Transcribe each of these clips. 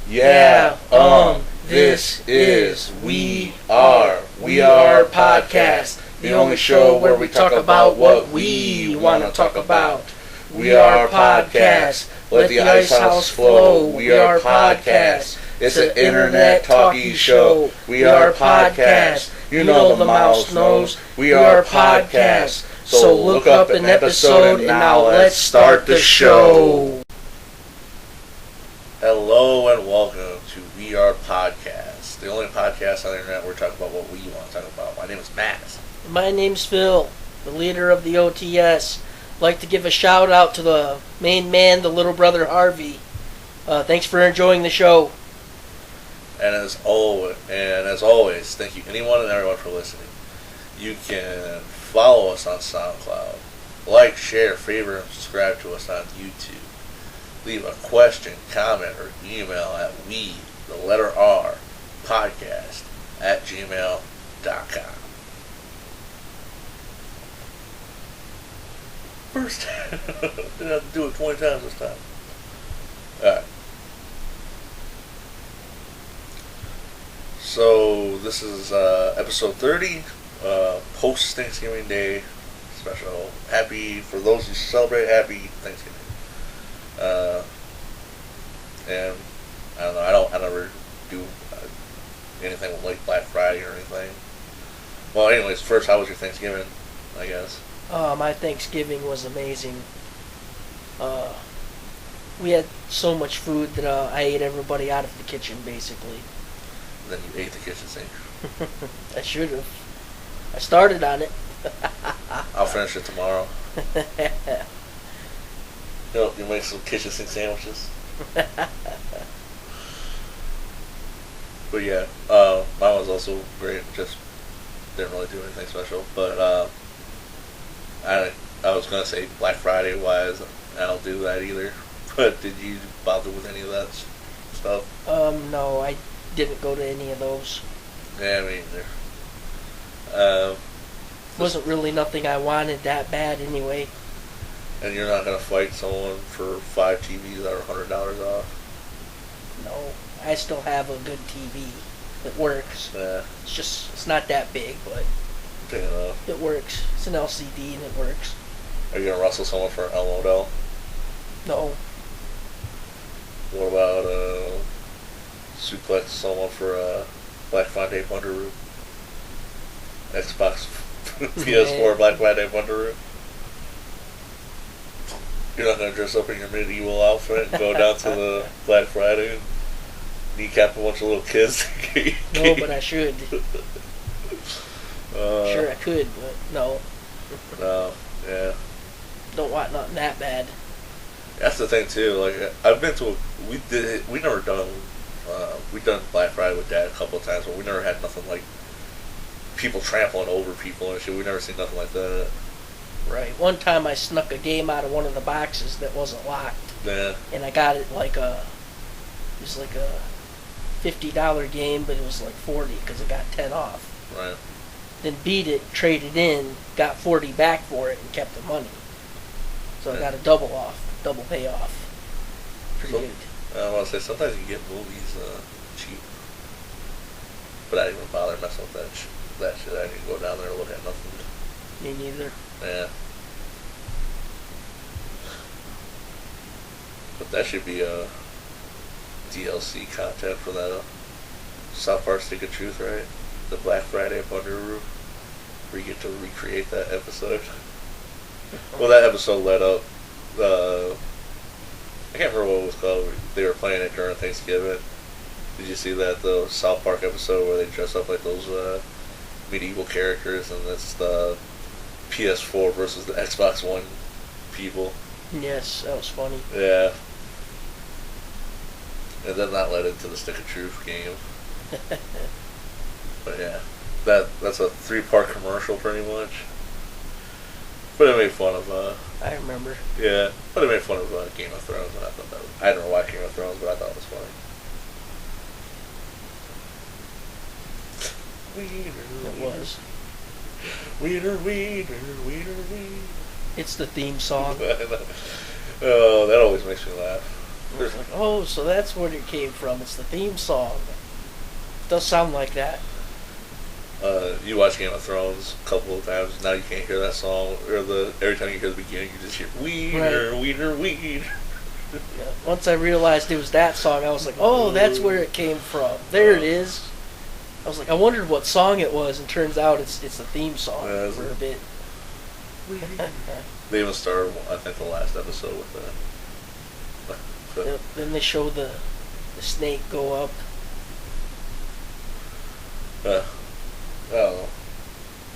Yeah, this is We Are Podcast, the only show where we talk about what we want to talk about. We Are Podcast, let the ice house flow. We Are Podcast, it's an internet talkie show. We Are Podcast, you know the mouse knows. We Are Podcast, so look up an episode and now let's start the show. Hello and welcome to We Are Podcast, the only podcast on the internet where we talk about what we want to talk about. My name is Matt. My name's Phil, the leader of the OTS. I'd like to give a shout out to the main man, the little brother Harvey. Thanks for enjoying the show. And as always, thank you anyone and everyone for listening. You can follow us on SoundCloud, like, share, favorite, and subscribe to us on YouTube. Leave a question, comment, or email at podcast@gmail.com. First time. Didn't have to do it 20 times this time. Alright. So, this is episode 30, post-Thanksgiving Day special. For those who celebrate, happy Thanksgiving. And I don't know, I never do anything with like Black Friday or anything. Well, anyways, first, how was your Thanksgiving, I guess? My Thanksgiving was amazing. We had so much food that I ate everybody out of the kitchen, basically. And then you ate the kitchen sink. I should have. I started on it. I'll finish it tomorrow. You'll make some kitchen sink sandwiches. But yeah, mine was also great. Just didn't really do anything special. But I was gonna say Black Friday wise, I don't do that either. But did you bother with any of that stuff? No, I didn't go to any of those. Yeah, me either. Wasn't really nothing I wanted that bad anyway. And you're not going to fight someone for 5 TVs that are $100 off? No, I still have a good TV. It works. Yeah. It's not that big, but it works. It's an LCD and it works. Are you going to wrestle someone for an L model? No. What about suplex someone for a Black Friday Wonder Xbox PS4 Black Friday Wonder? You're not going to dress up in your medieval outfit and go down to the Black Friday and kneecap a bunch of little kids? No, but I should. Sure I could, but no. No, yeah. Don't want nothing that bad. That's the thing too. Like I've been to we've done Black Friday with Dad a couple of times, but we never had nothing like people trampling over people and shit. We never seen nothing like that. Right. One time I snuck a game out of one of the boxes that wasn't locked. Yeah. And I got it it was like a $50 game, but it was like 40 because it got 10 off. Right. Then beat it, traded in, got 40 back for it, and kept the money. So I got a double payoff. Pretty good. I want to say sometimes you get movies cheap, but I didn't even bother messing with that shit. I didn't go down there and look at nothing. Me neither. Yeah. But that should be a DLC content for that South Park Stick of Truth, right? The Black Friday Wonderoo, where you get to recreate that episode. Well, that episode led up. I can't remember what it was called. They were playing it during Thanksgiving. Did you see that, the South Park episode where they dress up like those medieval characters, and it's the PS4 versus the Xbox One people? Yes, that was funny. Yeah. And then that led into the Stick of Truth game. But yeah, that's a 3-part commercial pretty much. But it made fun of I remember. Yeah, but it made fun of Game of Thrones, and I thought I don't know why Game of Thrones, but I thought it was funny. It was. Wiener. It's the theme song. Oh, that always makes me laugh. I was like, oh, so that's where it came from. It's the theme song. It does sound like that. You watch Game of Thrones a couple of times. Now you can't hear that song, or every time you hear the beginning, you just hear wiener, Right. wiener, wiener. Yeah. Once I realized it was that song, I was like, oh, that's where it came from. There it is. I was like, I wondered what song it was, and turns out it's the theme song Yeah, for a bit. They even started, I think, the last episode with that. Yep. Then they show the snake go up. I don't know.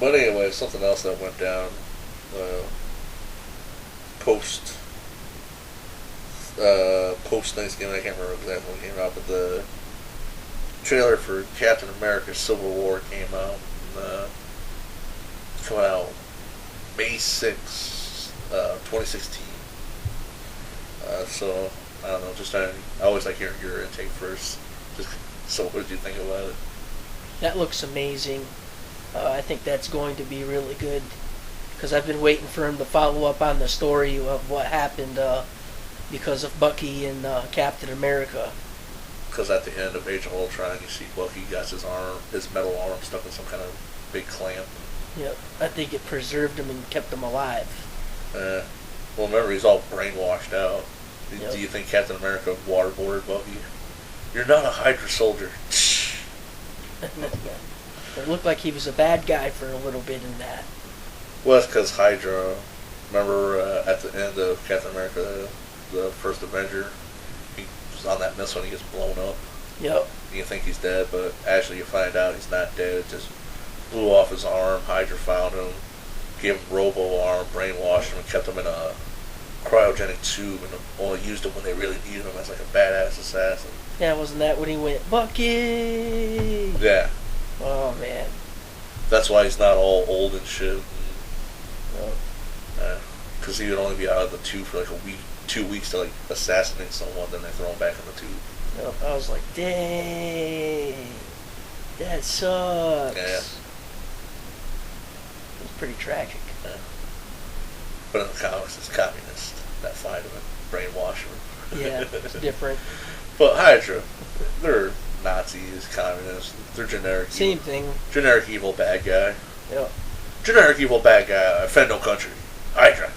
But anyway, something else that went down post Thanksgiving. I can't remember exactly when it came out, but the trailer for Captain America: Civil War came out. Coming out May 6th, 2016. So I don't know. Just I always like hearing your intake first. So what did you think about it? That looks amazing. I think that's going to be really good because I've been waiting for him to follow up on the story of what happened because of Bucky and Captain America. Because at the end of Age of Ultron, you see Bucky got his metal arm stuck in some kind of big clamp. Yep. I think it preserved him and kept him alive. Well, remember, he's all brainwashed out. Yep. Do you think Captain America waterboarded Bucky? You're not a Hydra soldier. It looked like he was a bad guy for a little bit in that. Well, it's because Hydra, remember at the end of Captain America, the first Avenger, he was on that missile and he gets blown up. Yep. You think he's dead, but actually you find out he's not dead. It just blew off his arm. Hydra found him, gave him robo arm, brainwashed him, and kept him in a cryogenic tube, and only used him when they really needed him as like a badass assassin. Yeah, wasn't that when he went, Bucky? Yeah, Oh, man. that's why he's not all old and shit. Yep. Because he would only be out of the tube for like a week, 2 weeks to like assassinate someone, then they throw him back in the tube. Yep. I was like, dang. That sucks. Yeah. It was pretty tragic. Yeah. But in the comics, it's communist that find him and brainwash him. Yeah, it's different. But Hydra, they're Nazis, communists, they're generic. Same thing. Generic evil bad guy. Yep. Generic evil bad guy, offend no country. Hydra.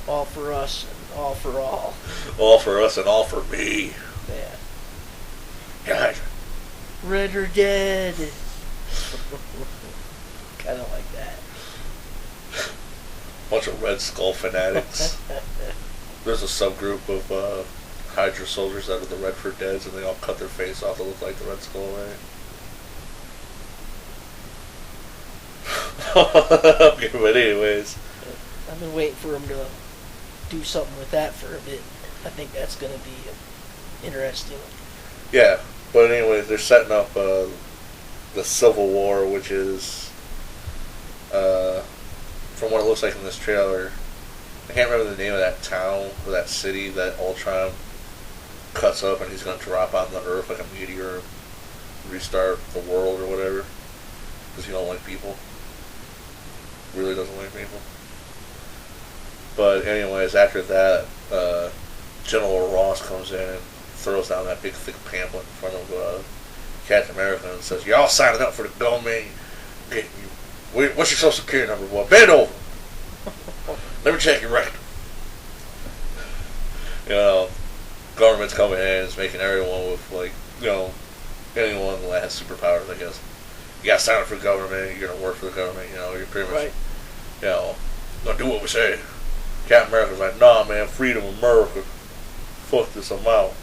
All for us and all for all. All for us and all for me. Yeah. Yeah, Hydra. Red or dead. Kind of like that. Bunch of Red Skull fanatics. There's a subgroup of Hydra soldiers that are the Red for Deads, and they all cut their face off to look like the Red Skull, right? Okay, but anyways. I've been waiting for him to do something with that for a bit. I think that's going to be interesting. Yeah, but anyways, they're setting up the Civil War, which is, from what it looks like in this trailer, I can't remember the name of that town or that city that Ultron cuts up and he's going to drop on the Earth like a meteor and restart the world or whatever. Because he don't like people. Really doesn't like people. But anyways, after that, General Ross comes in and throws down that big thick pamphlet in front of Captain America and says, "Y'all signing up for the domain. What's your social security number, boy? Bend over. Let me check your record." You know, government's coming in and it's making everyone with, like, you know, anyone that has superpowers, I guess. You gotta sign up for the government, you're gonna work for the government, you know, you're pretty much, Right. you know, gonna do what we say. Captain America's like, "Nah, man, freedom, America. Fuck this, I'm out."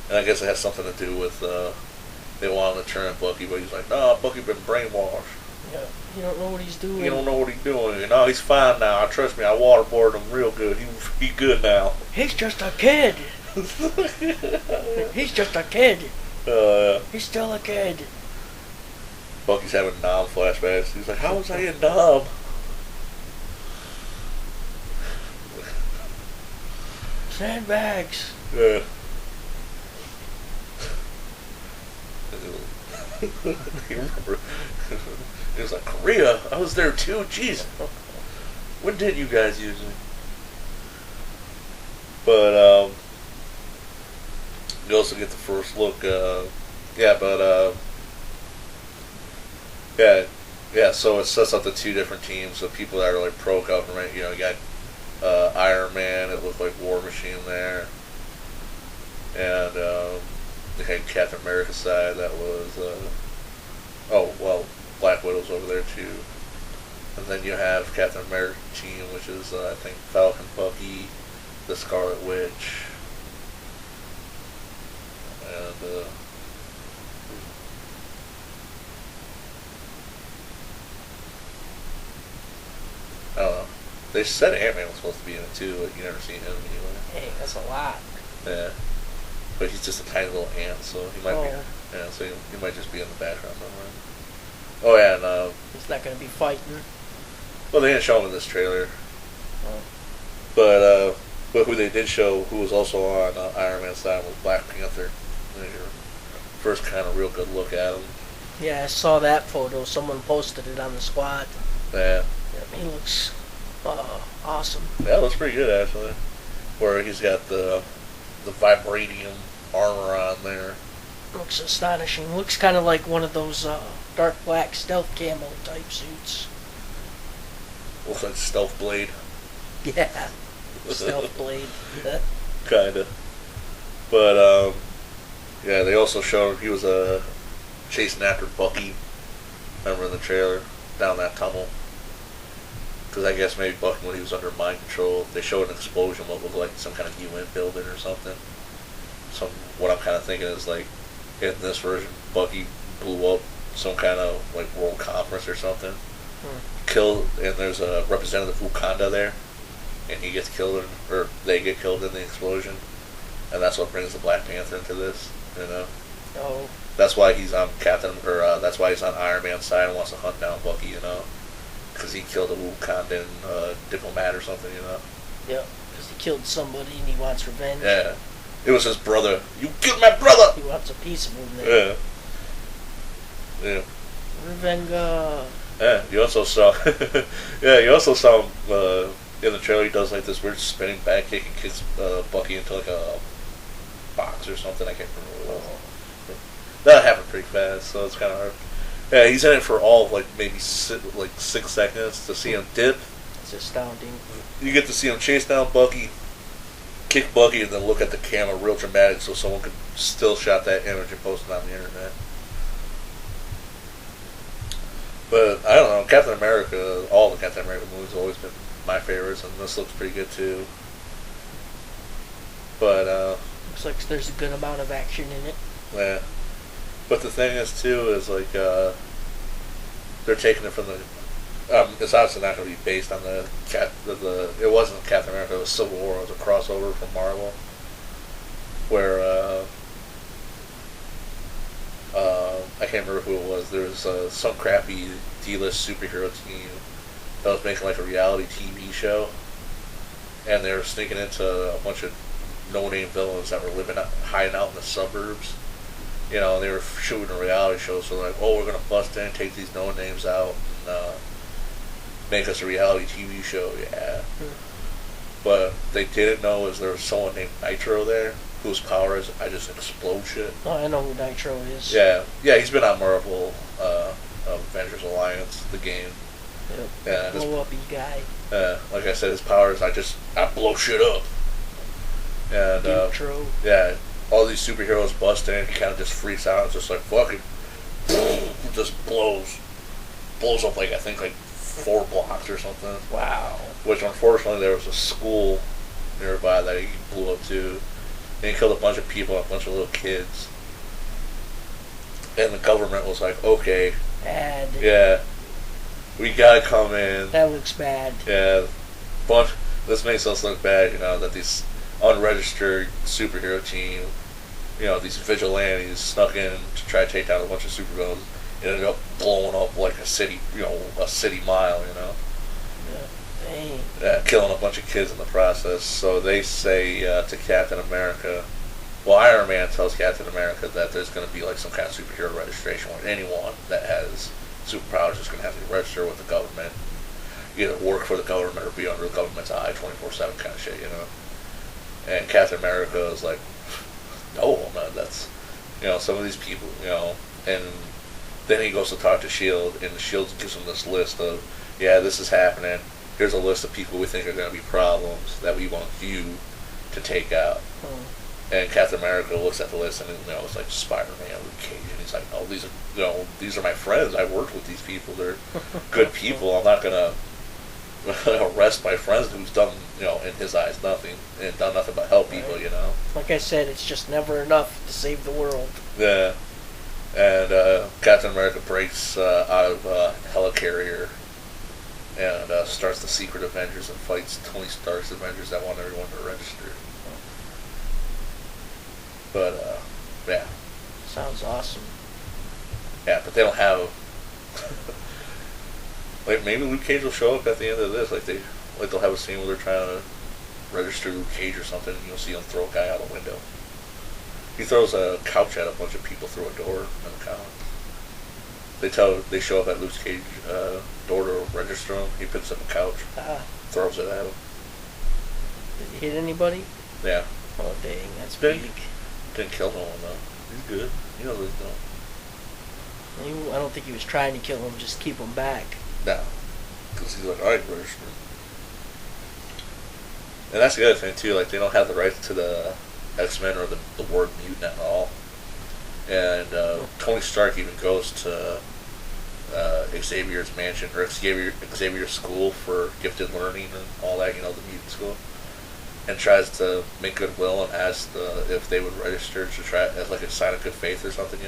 And I guess it has something to do with, they want him to turn Bucky, but he's like, "Nah, Bucky been brainwashed. Yeah. You don't know what he's doing. You don't know what he's doing. And no, he's fine now. Trust me, I waterboarded him real good. He good now." He's just a kid. He's just a kid. He's still a kid. Bucky's having Nam flashbacks. He's like, "How was I in Nam?" Sandbags. Yeah. You remember? He was like, "Korea? I was there too. Jeez. When did you guys use me?" But you also get the first look. Yeah. So it sets up the two different teams of people that are like pro government. You know, you got Iron Man. It looked like War Machine there, and they had Captain America's side. That was Black Widow's over there too. And then you have Captain America team, which is I think Falcon, Bucky, the Scarlet Witch, and I don't know. They said Ant-Man was supposed to be in it too, but you never seen him anyway. Hey, that's a lot. Yeah, but he's just a tiny little ant, so he might be. Oh. Yeah, so he might just be in the background somewhere. Oh yeah, and He's not going to be fighting. well, they didn't show him in this trailer. Oh. But who they did show, who was also on Iron Man's side, was Black Panther. Your first kind of real good look at him. Yeah, I saw that photo. Someone posted it on the squad. Yeah. Yeah, he looks awesome. Yeah, it looks pretty good actually. Where he's got the vibranium armor on there. Looks astonishing. Looks kind of like one of those dark black stealth camo type suits. Looks like Stealth Blade. Yeah, stealth blade. Kinda. But yeah, they also showed he was chasing after Bucky. Remember in the trailer down that tunnel. Because I guess maybe Bucky, when he was under mind control, they showed an explosion, what looked like some kind of UN building or something. So what I'm kind of thinking is like, in this version, Bucky blew up some kind of like world conference or something. Killed, and there's a representative of Wakanda there, and he gets killed, or they get killed in the explosion, and that's what brings the Black Panther into this. You know. Oh. That's why he's on that's why he's on Iron Man's side and wants to hunt down Bucky. You know. Because he killed a Wakandan diplomat or something, you know? Yeah, because he killed somebody and he wants revenge. Yeah. It was his brother. You killed my brother! He wants a piece of him there. Yeah. Yeah. Revenge. Yeah, you also saw... him in the trailer. He does like this weird spinning back kick and kicks Bucky into like a box or something. I can't remember what it was. That happened pretty fast, so it's kind of hard. Yeah, he's in it for all of like maybe 6 seconds to see him dip. It's astounding. You get to see him chase down Bucky, kick Bucky, and then look at the camera real dramatic so someone could still shot that image and post it on the internet. But I don't know, Captain America, all the Captain America movies have always been my favorites, and this looks pretty good too. But looks like there's a good amount of action in it. Yeah. But the thing is too is like they're taking it from the. It's obviously not going to be based on the it wasn't Captain America. It was Civil War. It was a crossover from Marvel, where I can't remember who it was. There was some crappy D-list superhero team that was making like a reality TV show, and they were sneaking into a bunch of no-name villains that were hiding out in the suburbs. You know, they were shooting a reality show, so they're like, oh, we're going to bust in, take these no-names out, and make us a reality TV show, yeah. But they didn't know is there was someone named Nitro there, whose power is, I just explode shit. Oh, I know who Nitro is. Yeah, he's been on Marvel, Avengers Alliance, the game. Yep. Yeah, blow-uppy guy. Like I said, his power is I blow shit up. And, Nitro. Yeah. All these superheroes bust in, he kind of just freaks out, and just like fucking, just blows up like I think like 4 blocks or something. Wow. Which unfortunately there was a school nearby that he blew up to, and he killed a bunch of people, a bunch of little kids. And the government was like, okay, bad. Yeah, we gotta come in. That looks bad. Yeah, this makes us look bad, you know, that these unregistered superhero team, you know, these vigilantes snuck in to try to take down a bunch of supervillains and ended up blowing up like a city mile, you know. Yeah. Dang. Yeah, killing a bunch of kids in the process. So they say to Captain America, well, Iron Man tells Captain America that there's going to be like some kind of superhero registration where anyone that has superpowers is going to have to register with the government, either work for the government or be under the government's eye 24/7 kind of shit, you know. And Captain America is like, no, man, that's, some of these people, and then he goes to talk to S.H.I.E.L.D., and the S.H.I.E.L.D. gives him this list of, yeah, this is happening. Here's a list of people we think are going to be problems that we want you to take out. And Captain America looks at the list, and it's like Spider-Man, Luke Cage, and he's like, "Oh, these are my friends. I worked with these people. They're good people. I'm not gonna arrest my friends who's done, in his eyes, nothing and done nothing but help people. Like I said, it's just never enough to save the world. Yeah. And Captain America breaks out of helicarrier and starts the Secret Avengers and fights Tony Stark's Avengers that want everyone to register. But, yeah. Sounds awesome. Yeah, but they don't have... like, maybe Luke Cage will show up at the end of this. They'll have a scene where they're trying to register Luke Cage or something, and you'll see him throw a guy out a window. He throws a couch at a bunch of people through a door in the comics. They show up at Luke Cage's door to register him. He picks up a couch, throws it at him. Did he hit anybody? Yeah. Oh, dang, that's big. Didn't kill no one, though. He's good. He knows what he's doing. I don't think he was trying to kill him, just keep him back. No. Because he's like, alright, register. And that's the other thing, too. Like, they don't have the rights to the X-Men or the word mutant at all. And Tony Stark even goes to Xavier's mansion, or Xavier's school for gifted learning and all that, the mutant school, and tries to make goodwill and asks if they would register to try as like a sign of good faith or something,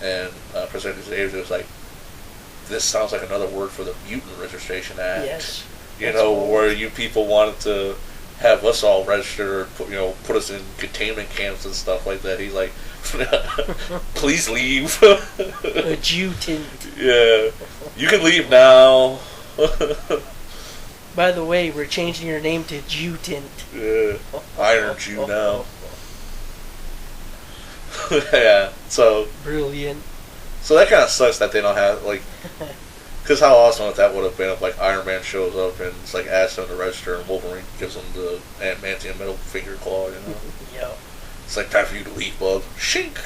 And President Xavier was like, this sounds like another word for the Mutant Registration Act. Yes. Where you people wanted to have us all register, put us in containment camps and stuff like that. He's like, please leave. Adjutant. Yeah. You can leave now. By the way, we're changing your name to Adjutant. Yeah. Iron Jew now. Yeah, so... Brilliant. So that kind of sucks that they don't have, like... Because how awesome that would have been if, like, Iron Man shows up and it's like, asks him to register, and Wolverine gives him the adamantium middle finger claw, Yeah. It's like, time for you to leave, bud. Shink!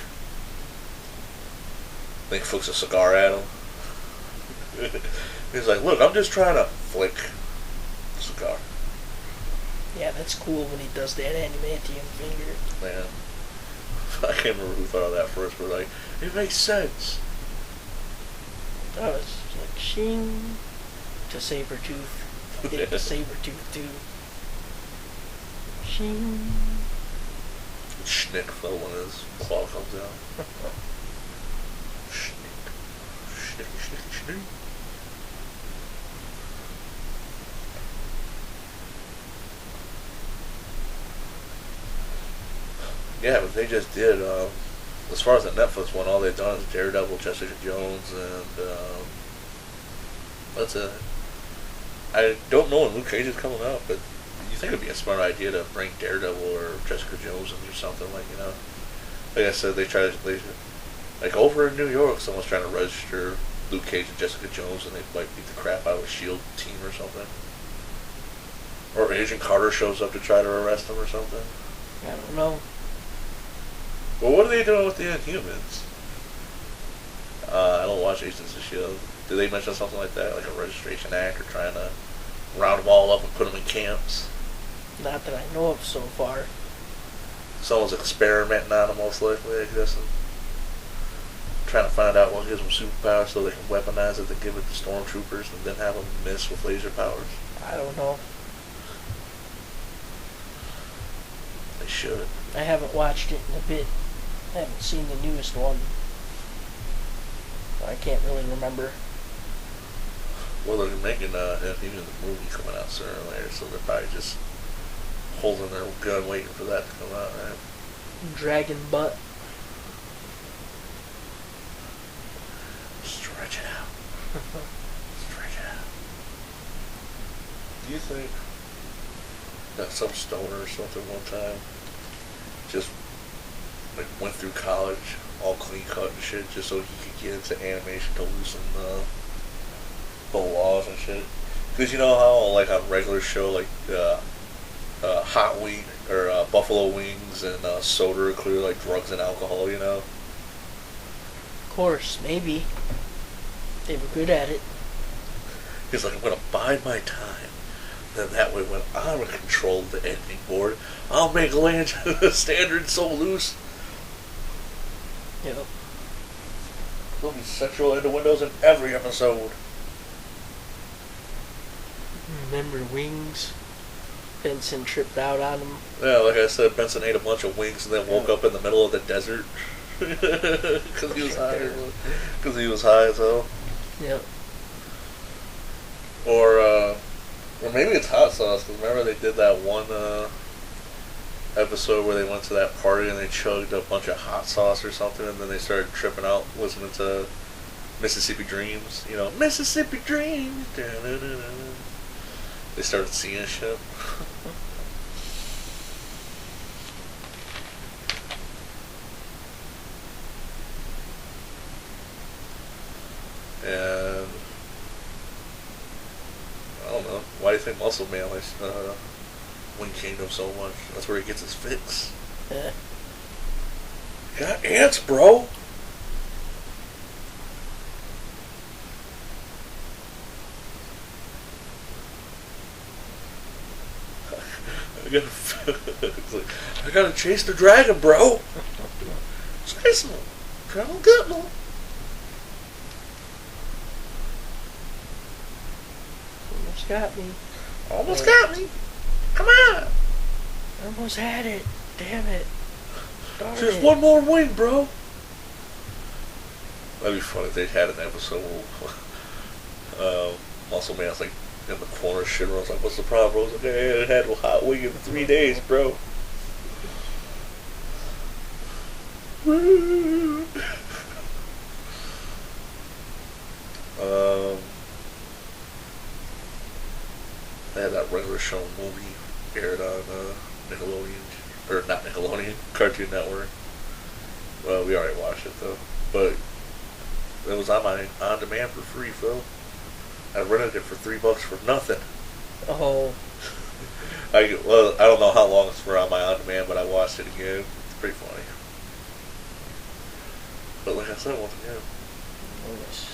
Then he flicks a cigar at him. He's like, look, I'm just trying to flick the cigar. Yeah, that's cool when he does that adamantium finger. Man. I can't remember who thought of that first, but like, it makes sense. Oh, it's like shing to Sabretooth. Hit the Sabretooth too. Shing. Schnick fell when his claw comes out. Schnick. Schnicky, schnicky, schnick. Yeah, but they just did, as far as the Netflix one, all they've done is Daredevil, Jessica Jones, and that's it. I don't know when Luke Cage is coming out, but you think it'd be a smart idea to bring Daredevil or Jessica Jones in or something, like, like I said, like over in New York, someone's trying to register Luke Cage and Jessica Jones, and they might beat the crap out of a S.H.I.E.L.D. team or something. Or Agent Carter shows up to try to arrest them or something. I don't know. Well, what are they doing with the Inhumans? I don't watch Agents of S.H.I.E.L.D. Did they mention something like that, like a registration act, or trying to round them all up and put them in camps? Not that I know of so far. Someone's experimenting on them, most likely, I guess. Trying to find out what gives them superpowers so they can weaponize it to give it to stormtroopers and then have them miss with laser powers. I don't know. They should. I haven't watched it in a bit. I haven't seen the newest one. I can't really remember. Well, they're making even the movie coming out sooner or later, so they're probably just holding their gun waiting for that to come out, right? Dragon butt. Stretch it out. Stretch it out. Do you think that some stoner or something one time just like went through college all clean cut and shit just so he could get into animation to loosen the laws and shit? Because you know how like on regular show like hot wing or buffalo wings and soda are clearly like drugs and alcohol, you know. Of course, maybe. They were good at it. He's like, I'm gonna bide my time. Then that way, when I'm in control of the editing board, I'll make Lange standard so loose. Yep. There'll be sexual innuendos in every episode. Remember Wings? Benson tripped out on him. Yeah, like I said, Benson ate a bunch of wings and then woke up in the middle of the desert because he was high. Because he was high as hell. Yep. Or maybe it's hot sauce. Because remember they did that one episode where they went to that party and they chugged a bunch of hot sauce or something, and then they started tripping out listening to Mississippi Dreams. You know, Mississippi Dreams. Da-da-da-da. They started seeing shit. And I don't know. Why do you think Muscle Man likes Wing Kingdom so much? That's where he gets his fix. Yeah. Got ants, bro. I gotta chase the dragon, bro. Chase him. Come on, get him. Almost got me. Almost got me. Come on. Almost had it. Damn it. Darn Just it. one more wing, bro. That'd be funny if they had an episode where Muscle Man's like in the corner shit. I was like, what's the problem, bro? I was like, hey, I had a hot wing in 3 days, bro. They had that regular show movie aired on Nickelodeon, or not Nickelodeon, Cartoon Network. Well, we already watched it though, but it was on my on demand for free, Phil. I rented it for $3 for nothing. Oh. I don't know how long it's for on my on demand, but I watched it again. It's pretty funny. But like I said, once again, Yes.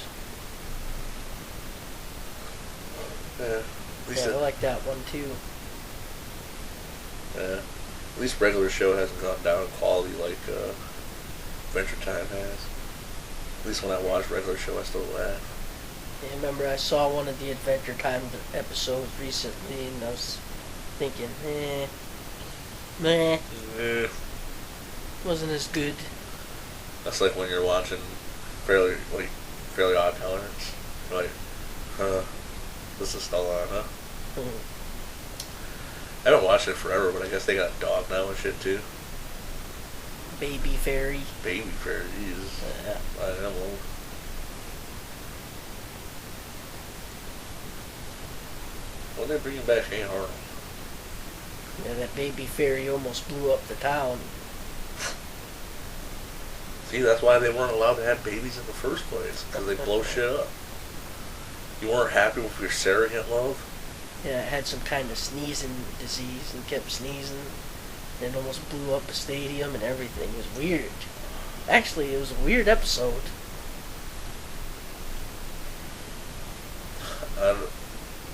yeah. At least Yeah, I like that one too. yeah. At least regular show hasn't gone down in quality like Adventure Time has. At least when I watch regular show, I still laugh. Yeah, remember I saw one of the Adventure Time episodes recently, and I was thinking, meh, Yeah. wasn't as good. That's like when you're watching Fairly Odd Parents. Like, this is still on, huh? I haven't watched it forever, but I guess they got a dog now and shit too. Baby Fairy. Baby Fairy, Jesus. Yeah. I am old. When they bringing back Shane Arnold? Yeah, that Baby Fairy almost blew up the town. See, that's why they weren't allowed to have babies in the first place, because they blow shit up. You weren't happy with your surrogate love? Yeah, it had some kind of sneezing disease and kept sneezing. And it almost blew up a stadium and everything. It was weird. Actually, it was a weird episode.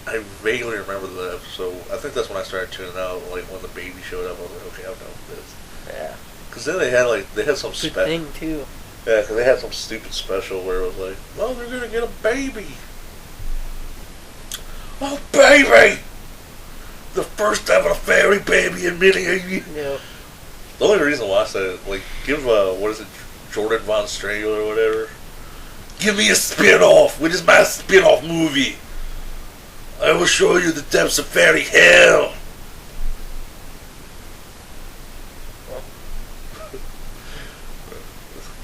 I vaguely remember the episode. I think that's when I started tuning out. Like when the baby showed up, I was like, okay, I'm done with this. Yeah. Because then they had some Good special. thing, too. Yeah, because they had some stupid special where it was like, oh, they're gonna get a baby. Oh, baby! The first ever fairy baby in many years. Yeah. The only reason I watched that, like, give what is it, Jordan Von Strangle or whatever. Give me a spin-off. What is my spin-off movie? I will show you the depths of fairy hell.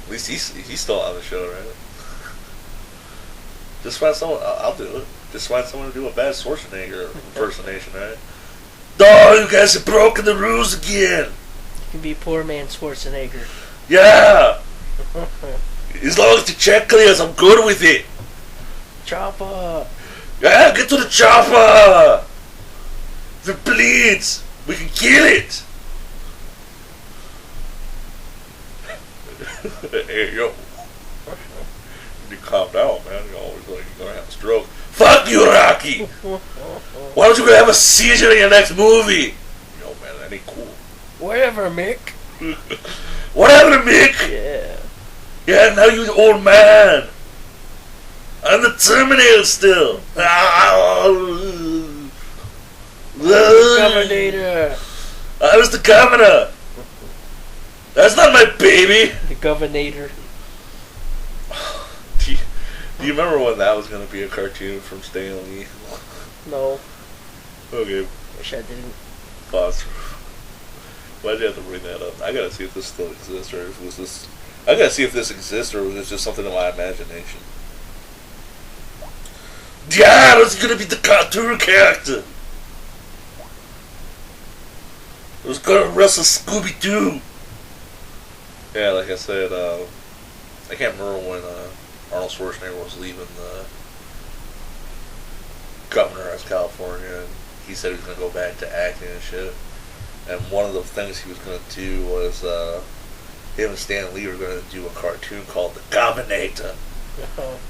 At least he's still on the show, right? Just find someone. I'll do it. Just find someone to do a bad Schwarzenegger impersonation, right? Oh, you guys have broken the rules again. You can be poor man Schwarzenegger. Yeah. As long as the check clears, I'm good with it. Chopper. Yeah, get to the chopper. If it bleeds, We can kill it. Hey, yo. You calm down, man. You're always like, you're gonna have a stroke. Fuck you, Rocky! Why don't you gonna have a seizure in your next movie? Yo, man, that ain't cool. Whatever, Mick. What happened to Mick? Yeah. Yeah, now you the old man. I'm the Terminator still. Governor. I was the governor. That's not my baby. The Governor. Do you remember when that was going to be a cartoon from Stan Lee? No. Okay. Wish I didn't. Pause. Why'd you have to bring that up? I gotta see if this still exists, or if it was this. I gotta see if this exists, or was it just something in my imagination. Yeah, that's gonna be the cartoon character. It was gonna wrestle Scooby-Doo. Yeah, like I said, I can't remember when Arnold Schwarzenegger was leaving the governor of California, and he said he was gonna go back to acting and shit. And one of the things he was gonna do was him and Stan Lee were gonna do a cartoon called The Governator.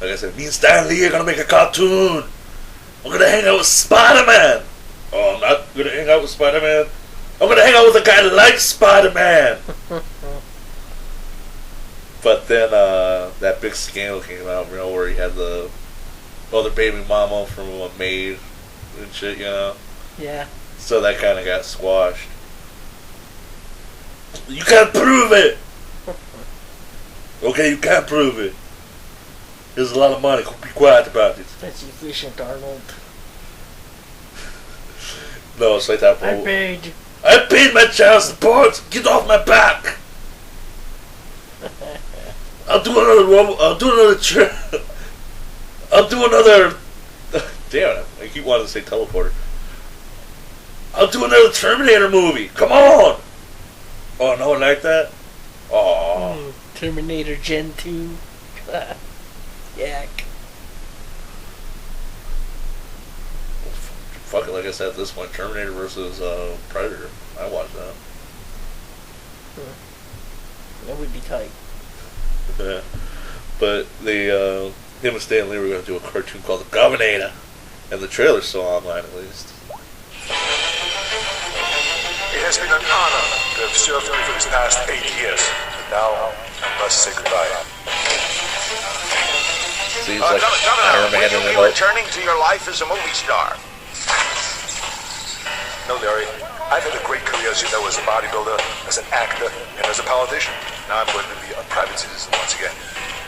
Like I said, me and Stan Lee are gonna make a cartoon. I'm gonna hang out with Spider-Man. Oh, I'm not gonna hang out with Spider-Man. I'm gonna hang out with a guy like Spider-Man. But then that big scandal came out, you know, where he had the other baby mama from a maid and shit, you know. Yeah. So that kind of got squashed. You can't prove it. Okay, you can't prove it. There's a lot of money. Be quiet about it. That's efficient, Arnold. No, it's like that. I paid. I paid my child support. Get off my back. I'll do another. I'll do another. I'll do another. Damn it! I keep wanting to say teleporter. I'll do another Terminator movie. Come on. Oh, no one like that. Oh. Terminator Gen 2. Yak. Fuck it, like I said at this point, Terminator versus Predator. I watched that. That would be tight. Yeah. But him and Stan Lee were going to do a cartoon called The Governator. And the trailer's still online at least. It has been an honor to have served you for these past 8 years. But now, I must say goodbye. Seems like Governor, Iron Man will you in be it. returning to your life as a movie star? No, Larry. I've had a great career, as you know, as a bodybuilder, as an actor, and as a politician. Now I'm going to be a private citizen once again.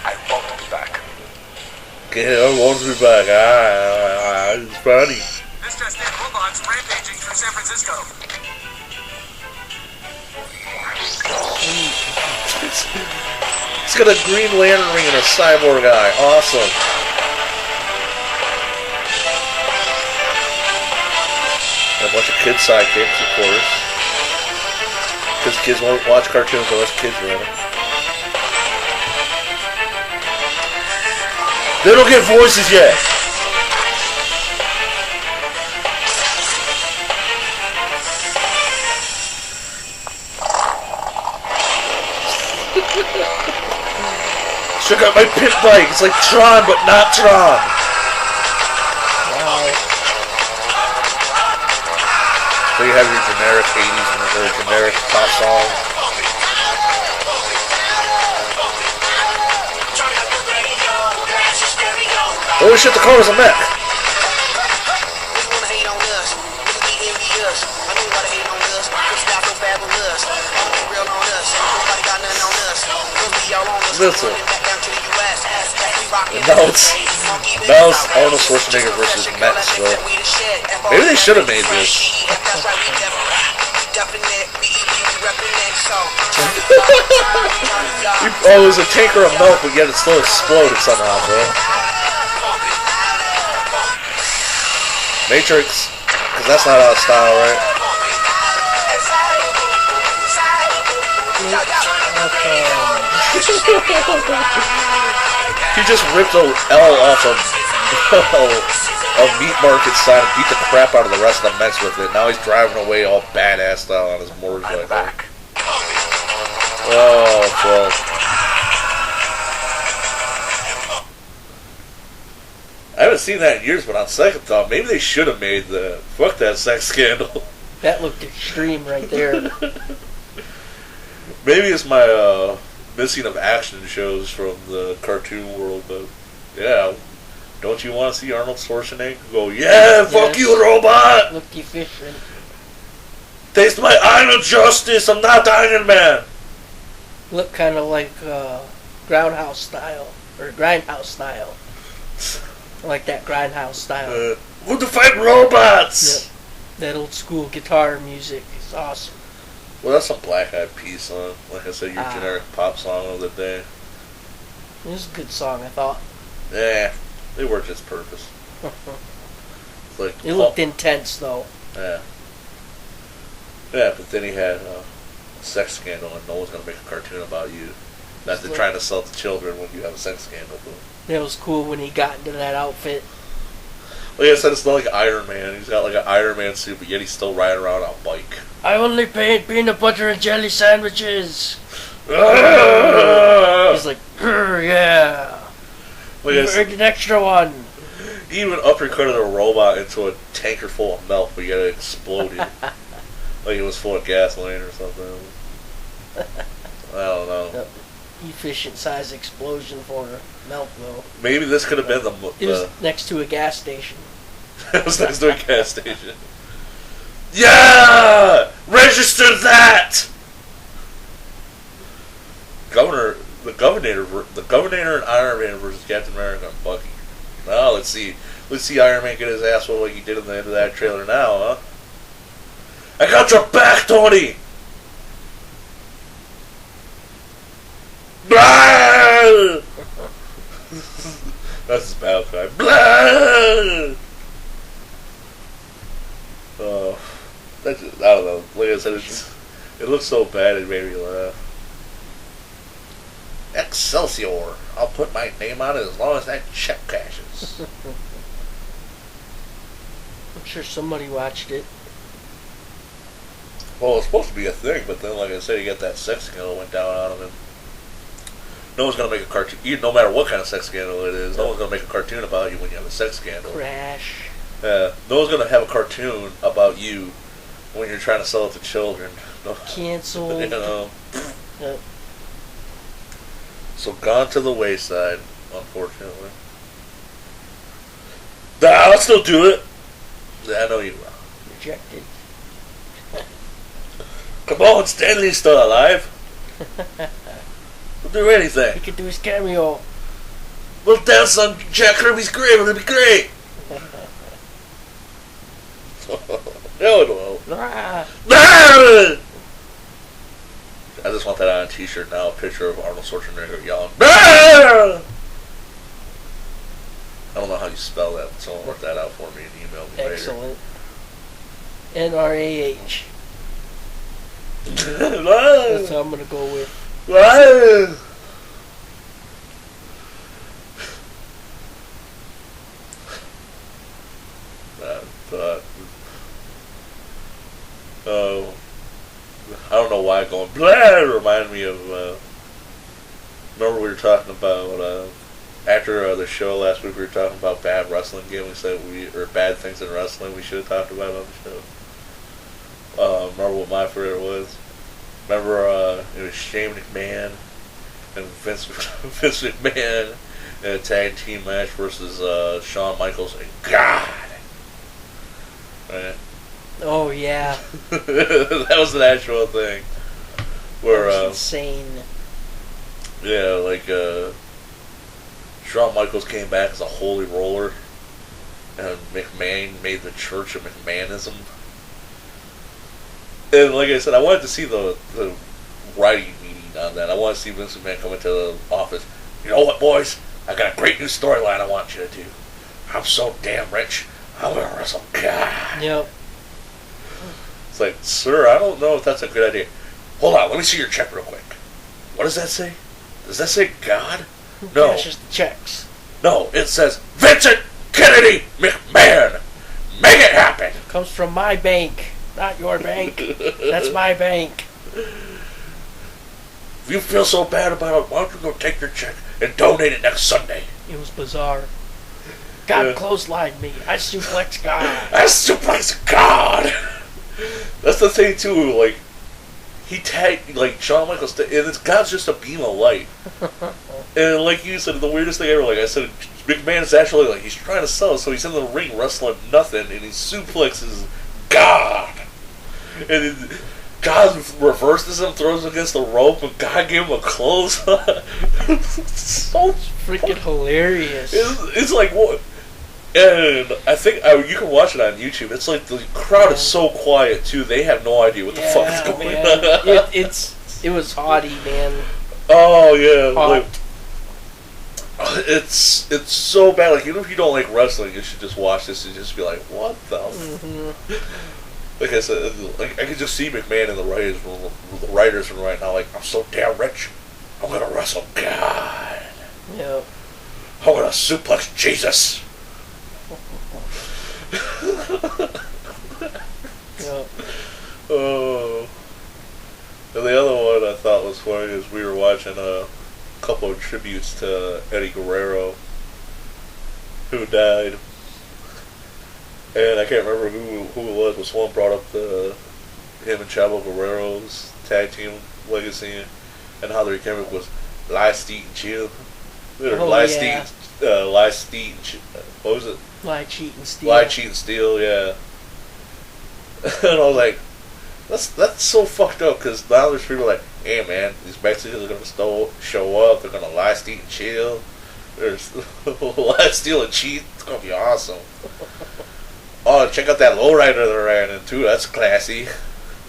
I want to be back. Okay, I want to be back. It's funny. This just in, robots rampaging through San Francisco. It's got a Green Lantern ring and a cyborg eye. Awesome. And a bunch of kid sidekicks, of course. Because kids won't watch cartoons unless kids are in them. They don't get voices yet. Check out my pit bike. It's like Tron, but not Tron. Wow. So you have your generic 80s or generic pop song. Holy shit, the car was a mech. Listen. Now it's Arnold Schwarzenegger versus Matt Stone. Maybe they should have made this. Oh, it was a tanker of milk, but yet it still exploded somehow, bro. Matrix, because that's not out of style, right? He just ripped a L off of a meat market sign and beat the crap out of the rest of the Mets with it. Now he's driving away all badass style on his motorcycle. I'm back. Oh, fuck. I haven't seen that in years, but on second thought, maybe they should have made the fuck that sex scandal. That looked extreme right there. Maybe it's my missing of action shows from the cartoon world, but yeah. Don't you want to see Arnold Schwarzenegger go, yeah, fuck you, robot! Looked efficient. Taste my iron justice, I'm not Iron Man! Looked kind of like Groundhouse style. Or Grindhouse style. I like that Grindhouse style. Who to fight robots? Yep. That old school guitar music is awesome. Well, that's some Black Eyed Peas song. Like I said, your generic pop song of the day. It was a good song, I thought. Yeah, they worked its purpose. Like It looked intense, though. Yeah. Yeah, but then he had a sex scandal, and no one's going to make a cartoon about you. That they're trying to sell it to children when you have a sex scandal. It was cool when he got into that outfit. Like I said, it's not like Iron Man. He's got like an Iron Man suit, but yet he's still riding around on a bike. I only paint peanut butter and jelly sandwiches. He's like, yeah. Like Earned an extra one. he even uppercutted a robot into a tanker full of milk, but yet it exploded. Like it was full of gasoline or something. I don't know. Yep. Efficient size explosion for milk, though. Maybe this could have been It was next to a gas station. It was next to a gas station. Yeah! Register that! The Governor and Iron Man versus Captain America and Bucky. Now let's see Iron Man get his ass whooped like he did in the end of that trailer now, huh? I got your back, Tony! Blah! That's his battle cry. Blah! Oh, that's just, I don't know. Like I said, it looks so bad it made me laugh. Excelsior! I'll put my name on it as long as that check cashes. I'm sure somebody watched it. Well, it's supposed to be a thing, but then, like I said, you got that sex scandal went down on him, and no one's gonna make a cartoon. No matter what kind of sex scandal it is, no one's gonna make a cartoon about you when you have a sex scandal. Crash. Yeah, no one's gonna have a cartoon about you when you're trying to sell it to children. No. Canceled. You know. Yep. So gone to the wayside, unfortunately. Nah, I'll still do it. Yeah, I know you will. Rejected. Come on, Stanley's still alive. We'll do anything. He could do his cameo. We'll dance on Jack Kirby's grave. It'll be great. No, it won't. Ah. I just want that on a t-shirt now. A picture of Arnold Schwarzenegger yelling. I don't know how you spell that. Someone work that out for me and email me later. Excellent. NRAH. That's how I'm gonna go with. I don't know why going blah reminded me of remember we were talking about after the show last week we were talking about bad wrestling game we said or bad things in wrestling we should have talked about on the show. Remember what my favorite was? Remember it was Shane McMahon and Vince McMahon in a tag team match versus Shawn Michaels and God. Right? Oh yeah. That was an actual thing. Where that was insane. Yeah, like Shawn Michaels came back as a holy roller, and McMahon made the Church of McMahonism. And like I said, I wanted to see the writing meeting on that. I want to see Vince McMahon come into the office. You know what, boys? I got a great new storyline I want you to do. I'm so damn rich. I'm gonna wrestle God. Yep. It's like, sir, I don't know if that's a good idea. Hold on, let me see your check real quick. What does that say? Does that say God? Who No. cashes the checks? No, it says Vincent Kennedy McMahon. Make it happen. Comes from my bank, not your bank. That's my bank. If you feel so bad about it, why don't you go take your check and donate it next Sunday? It was bizarre. God Yeah. clotheslined me. I suplex God. That's suplex God. That's the thing too. Like he tagged like Shawn Michaels, and it's God's just a beam of light. And like you said, the weirdest thing ever. Like I said, McMahon is actually like he's trying to sell, so he's in the ring wrestling nothing, and he suplexes God. And then God reverses him, throws him against the rope, and God gave him a clothesline. So Freaking hilarious. it's like what? And I think you can watch it on YouTube. It's like the crowd is so quiet too; they have no idea what the fuck is going man. on. It was haughty, man. Oh yeah, Hot. like, it's so bad. Like even if you don't like wrestling, you should just watch this and just be like, "What the?" Like I said, like I could just see McMahon in the writers room right now. Like I'm so damn rich, I'm gonna wrestle God. Yep. I'm gonna suplex Jesus. Yep. Oh. And the other one I thought was funny is we were watching a couple of tributes to Eddie Guerrero, who died. And I can't remember who it was, but someone brought up him and Chavo Guerrero's tag team legacy and how their gimmick was lie, steat, and chill. Or Oh, lie, yeah. steat, what was it? Lie, cheat, and steal. Lie, cheat, and steal, yeah. And I was like, that's so fucked up, because now there's people like, hey man, these Mexicans are going to show up, they're going to lie, steal, and chill. There's lie, steal, and cheat. It's going to be awesome. Oh, check out that lowrider they're ran in too, that's classy.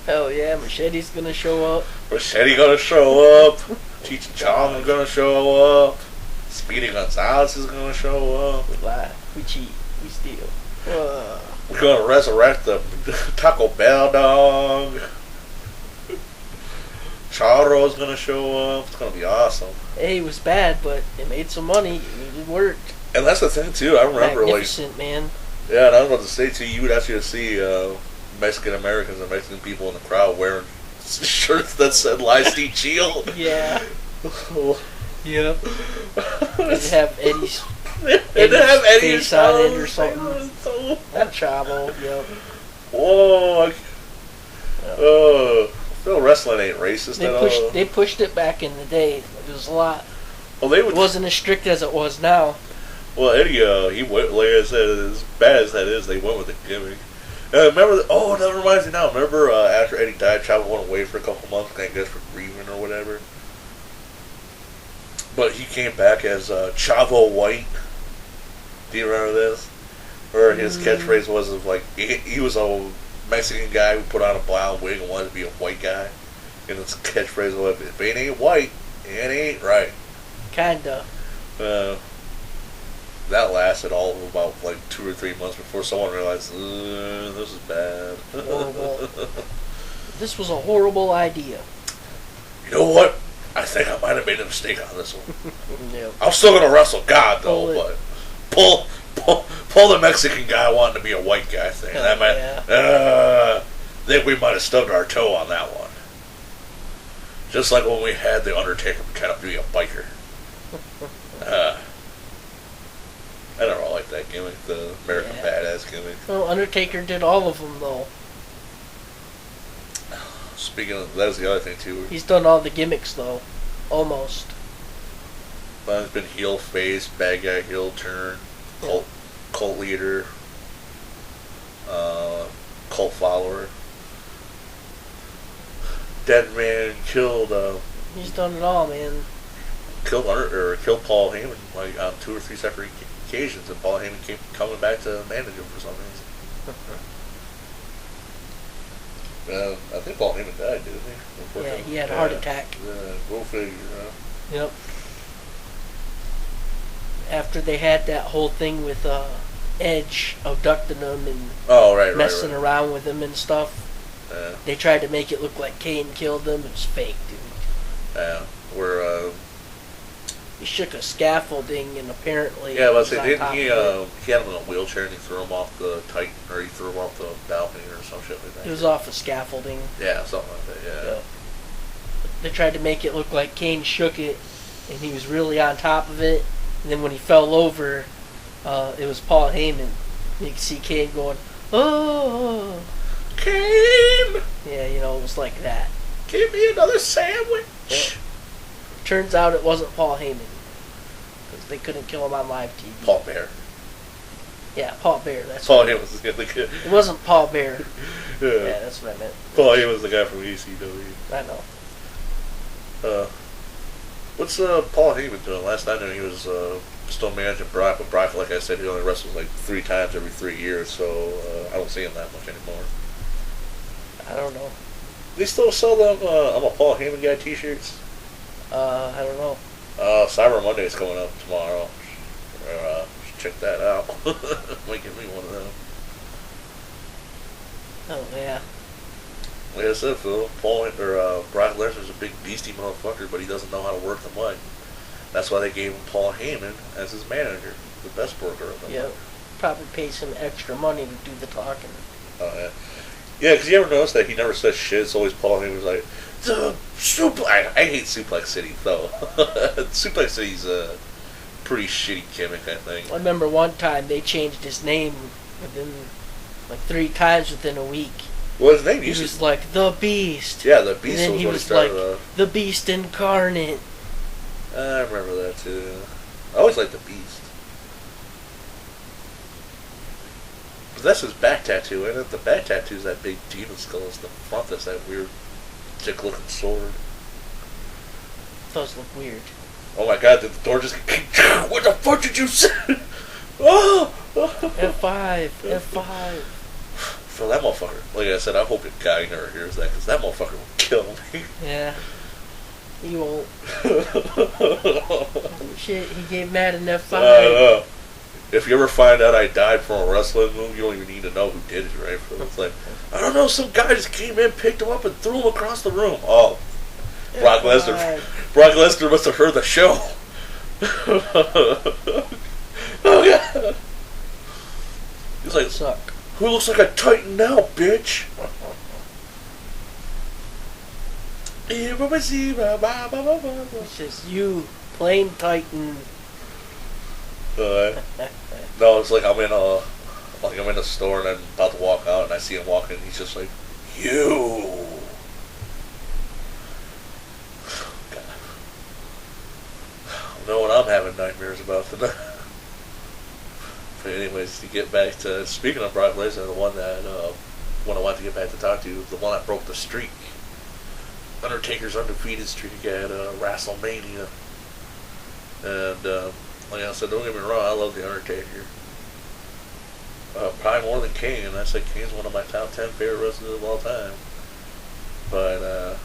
Hell yeah, Machete's gonna show up. Machete going to show up. Cheech and Chong are going to show up. Speedy Gonzalez is going to show up. We lie, we cheat, we steal. We're going to resurrect the Taco Bell dog. Charro's going to show up. It's going to be awesome. Hey, it was bad, but it made some money. It worked. And that's the thing too. I remember Magnificent, man. yeah, and I was about to say too, you would actually see Mexican Americans and Mexican people in the crowd wearing shirts that said "Lie, Steve Chill." Yeah. Yep. Did have Eddie's Eddie's face on it or something. That Chavo, yep. Whoa! Still wrestling ain't racist at all. They pushed it back in the day. It was a lot. Well, they would. It wasn't as strict as it was now. Well, Eddie, he went. Like I said, as bad as that is, they went with the gimmick. Remember? That reminds me now. Remember after Eddie died, Chavo went away for a couple months, I guess for grieving or whatever. But he came back as Chavo White. Do you remember this? Or his catchphrase was of like he was a Mexican guy who put on a blonde wig and wanted to be a white guy, and his catchphrase was, "If it ain't white, it ain't right." Kinda. That lasted all of about like 2 or 3 months before someone realized this is bad. Horrible. This was a horrible idea. You know what? I think I might have made a mistake on this one. Yep. I'm still gonna wrestle God though, Pull but pull the Mexican guy wanting to be a white guy thing. That might think we might have stubbed our toe on that one. Just like when we had the Undertaker pretend to be a biker. I never liked that gimmick, the American Badass gimmick. Well, Undertaker did all of them though. Speaking of, that was the other thing too. He's done all the gimmicks though, almost. He's been heel face, bad guy heel turn, cult leader, cult follower. Dead man killed. He's done it all, man. Killed Paul Heyman like on 2 or 3 separate occasions, and Paul Heyman kept coming back to manage him for some reason. I think Paul Heyman died, didn't he? Yeah, he had a heart attack. Go figure. Yep. After they had that whole thing with Edge abducting him and messing around with him and stuff, they tried to make it look like Kane killed him. It was fake, dude. Yeah. where He shook a scaffolding and apparently. yeah, I was he saying, was on didn't he? top of He had him in a wheelchair and he threw him off the Titan, or he threw him off the balcony or some shit like that. it was off of scaffolding. Yeah, something like that. Yeah. Yeah. They tried to make it look like Kane shook it, and he was really on top of it. And then when he fell over, it was Paul Heyman. You could see Kane going, "Oh, Kane, yeah," it was like that. give me another sandwich. Yeah. Turns out it wasn't Paul Heyman because they couldn't kill him on live TV. Paul Bear. Yeah, Paul Bear. That's Paul what Heyman was the kid. it wasn't Paul Bear. Yeah. Yeah, that's what I meant. Paul Heyman was the guy from ECW. I know. What's Paul Heyman doing? Last I knew he was still managing Brock, but Brock, like I said, he only wrestles like 3 times every 3 years, so I don't see him that much anymore. I don't know. They still sell them I'm a Paul Heyman guy t-shirts? I don't know. Cyber Monday is coming up tomorrow. Check that out. Might give me one of them. Oh yeah. Like I said, Phil, Brock Lesnar's a big beastie motherfucker, but he doesn't know how to work the mic. That's why they gave him Paul Heyman as his manager, the best worker of them. Yep. Probably pay some extra money to do the talking. Oh, yeah. Yeah, because you ever notice that he never says shit? It's always Paul Heyman's like, the Suplex. I hate Suplex City, though. Suplex City's a pretty shitty gimmick, I think. I remember one time they changed his name within, like 3 times within a week. Well, his name He used was to... like, the Beast. Yeah, the Beast And then was he what he was started like, off. the Beast Incarnate. I remember that, too. I always liked the Beast. But that's his back tattoo, isn't it? The back tattoo is that big demon skull. It's the front that's that weird, dick-looking sword. Those look weird. Oh my god, did the door just... What the fuck did you say? Oh! F5, F5. For that motherfucker, like I said, I hope a guy never hears that, because that motherfucker will kill me. Yeah. He won't. Shit, he gave Matt an F5. know. If you ever find out I died from a wrestling move, you don't even need to know who did it, right? It's like, I don't know, some guy just came in, picked him up, and threw him across the room. Oh, Brock Lesnar. F5. Brock Lesnar must have heard the show. Oh, God. He's like, Suck. who looks like a Titan now, bitch? It's just you, plain Titan. No, it's like I'm in a store and I'm about to walk out and I see him walking and he's just like, you. God. I know what I'm having nightmares about tonight. But anyways, to get back to, speaking of Brock Lesnar, the one I wanted to get back to talk to, the one that broke the streak. Undertaker's undefeated streak at WrestleMania. And, like I said, don't get me wrong, I love The Undertaker. Probably more than Kane. I said Kane's one of my top 10 favorite wrestlers of all time. But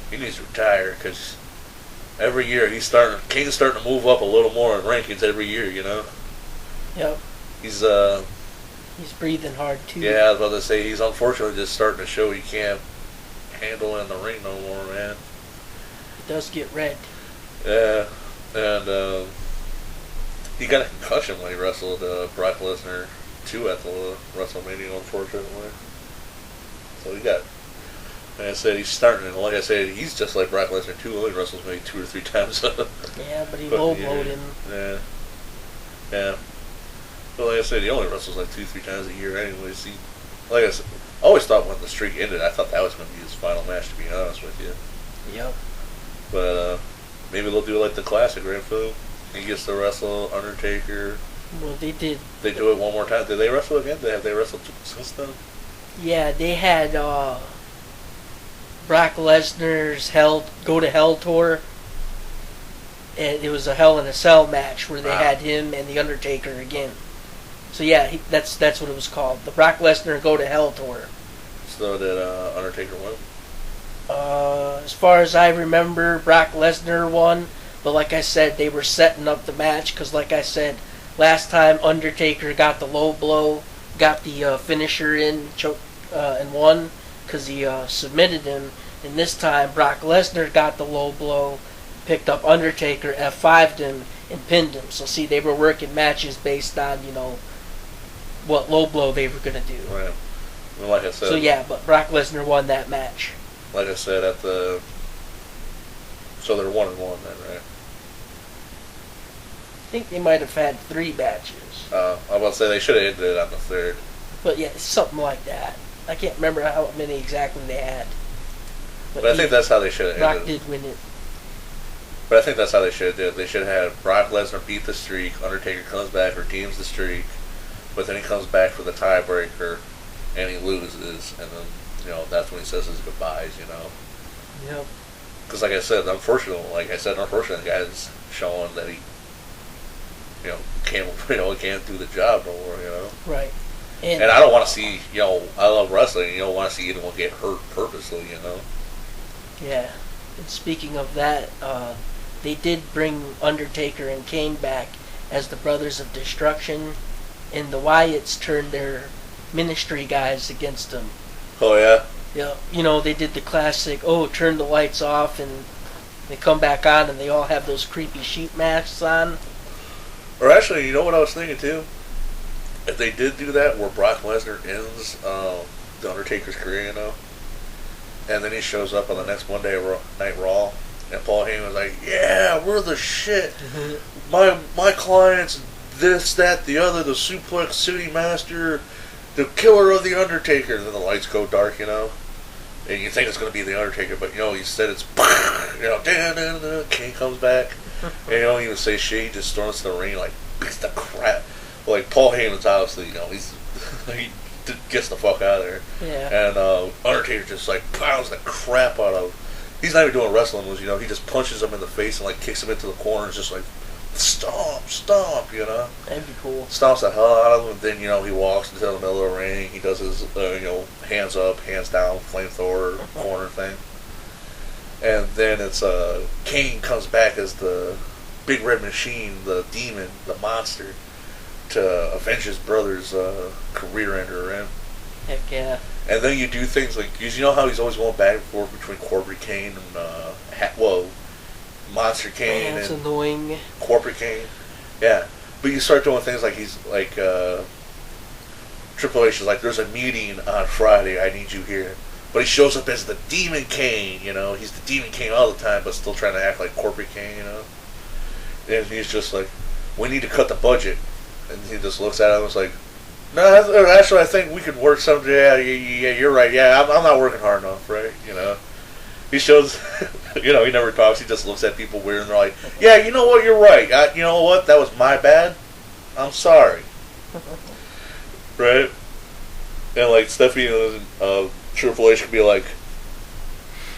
he needs to retire because every year Kane's starting to move up a little more in rankings every year, you know? Yep. He's breathing hard too. yeah, I was about to say, he's unfortunately just starting to show he can't handle in the ring no more, man. It does get red. Yeah, and he got a concussion when he wrestled Brock Lesnar 2 at the WrestleMania, unfortunately. So he got, like I said, he's starting, and like I said, he's just like Brock Lesnar 2, only wrestles maybe 2 or 3 times. Yeah, but he low-blowed him. Yeah. Yeah. But like I said, he only wrestles like 2-3 times a year anyways. Like I said, I always thought when the streak ended, I thought that was going to be his final match, to be honest with you. Yep. But maybe they'll do like the classic, right, Phil? He gets to wrestle Undertaker. Well, they did. They do it one more time. Did they wrestle again? Have they wrestled since then? Yeah, they had Brock Lesnar's Go to Hell tour. And it was a Hell in a Cell match where they had him and The Undertaker again. So yeah, that's what it was called. The Brock Lesnar Go to Hell tour. So did Undertaker win? As far as I remember, Brock Lesnar won. But like I said, they were setting up the match because, like I said, last time Undertaker got the low blow, got the finisher in, and won because he submitted him. And this time Brock Lesnar got the low blow, picked up Undertaker, F5'd him, and pinned him. So see, they were working matches based on, what low blow they were going to do. Right. Well, like I said. So yeah, but Brock Lesnar won that match. Like I said, so they're 1-1 then, right? I think they might have had 3 matches. I was about to say they should have ended it on the 3rd. But yeah, something like that. I can't remember how many exactly they had. But I think that's how they should have Brock ended it. did win it. But I think that's how they should have did it. They should have had Brock Lesnar beat the streak, Undertaker comes back, redeems the streak, but then he comes back for the tiebreaker, and he loses, and then, that's when he says his goodbyes, Yep. Because like I said, unfortunately, the guy's showing that he, can't do the job no more, Right. And I don't want to see, I love wrestling, you don't want to see anyone get hurt purposely, Yeah. And speaking of that, they did bring Undertaker and Kane back as the Brothers of Destruction, and the Wyatts turned their ministry guys against them. Oh, yeah? Yeah. They did the classic, turn the lights off, and they come back on, and they all have those creepy sheep masks on. Or actually, you know what I was thinking, too? If they did do that, where Brock Lesnar ends the Undertaker's career, and then he shows up on the next Monday Night Raw, and Paul Heyman was like, "Yeah, we're the shit. My clients, this, that, the other, the Suplex City Master, the killer of the Undertaker." And then the lights go dark, and you think it's going to be the Undertaker, but instead it's Kane comes back, and he don't even say shit. He just storms to the ring like beats the crap. Well, like Paul Heyman's obviously, he gets the fuck out of there. Yeah. And Undertaker just like pounds the crap out of. He's not even doing wrestling moves, he just punches him in the face and like kicks him into the corner and just like stomp, That'd be cool. Stomps the hell out of him. Then he walks into the middle of the ring. He does his hands up, hands down, flamethrower corner thing. And then it's Kane comes back as the Big Red Machine, the demon, the monster, to avenge his brother's career ender, right? Heck yeah. And then you do things like, you know how he's always going back and forth between Corporate Kane and, Monster Kane That's and annoying. Corporate Kane. Yeah. But you start doing things like he's like, Triple H is like, "There's a meeting on Friday, I need you here." But he shows up as the Demon Kane, he's the Demon Kane all the time, but still trying to act like Corporate Kane, And he's just like, "We need to cut the budget." And he just looks at him and was like, "No, actually, I think we could work something. Yeah, you're right. Yeah, I'm not working hard enough, right?" He shows, he never talks. He just looks at people weird, and they're like, "Yeah, you know what? You're right. You know what? That was my bad. I'm sorry." Right? And like Stephanie and Triple H could be like,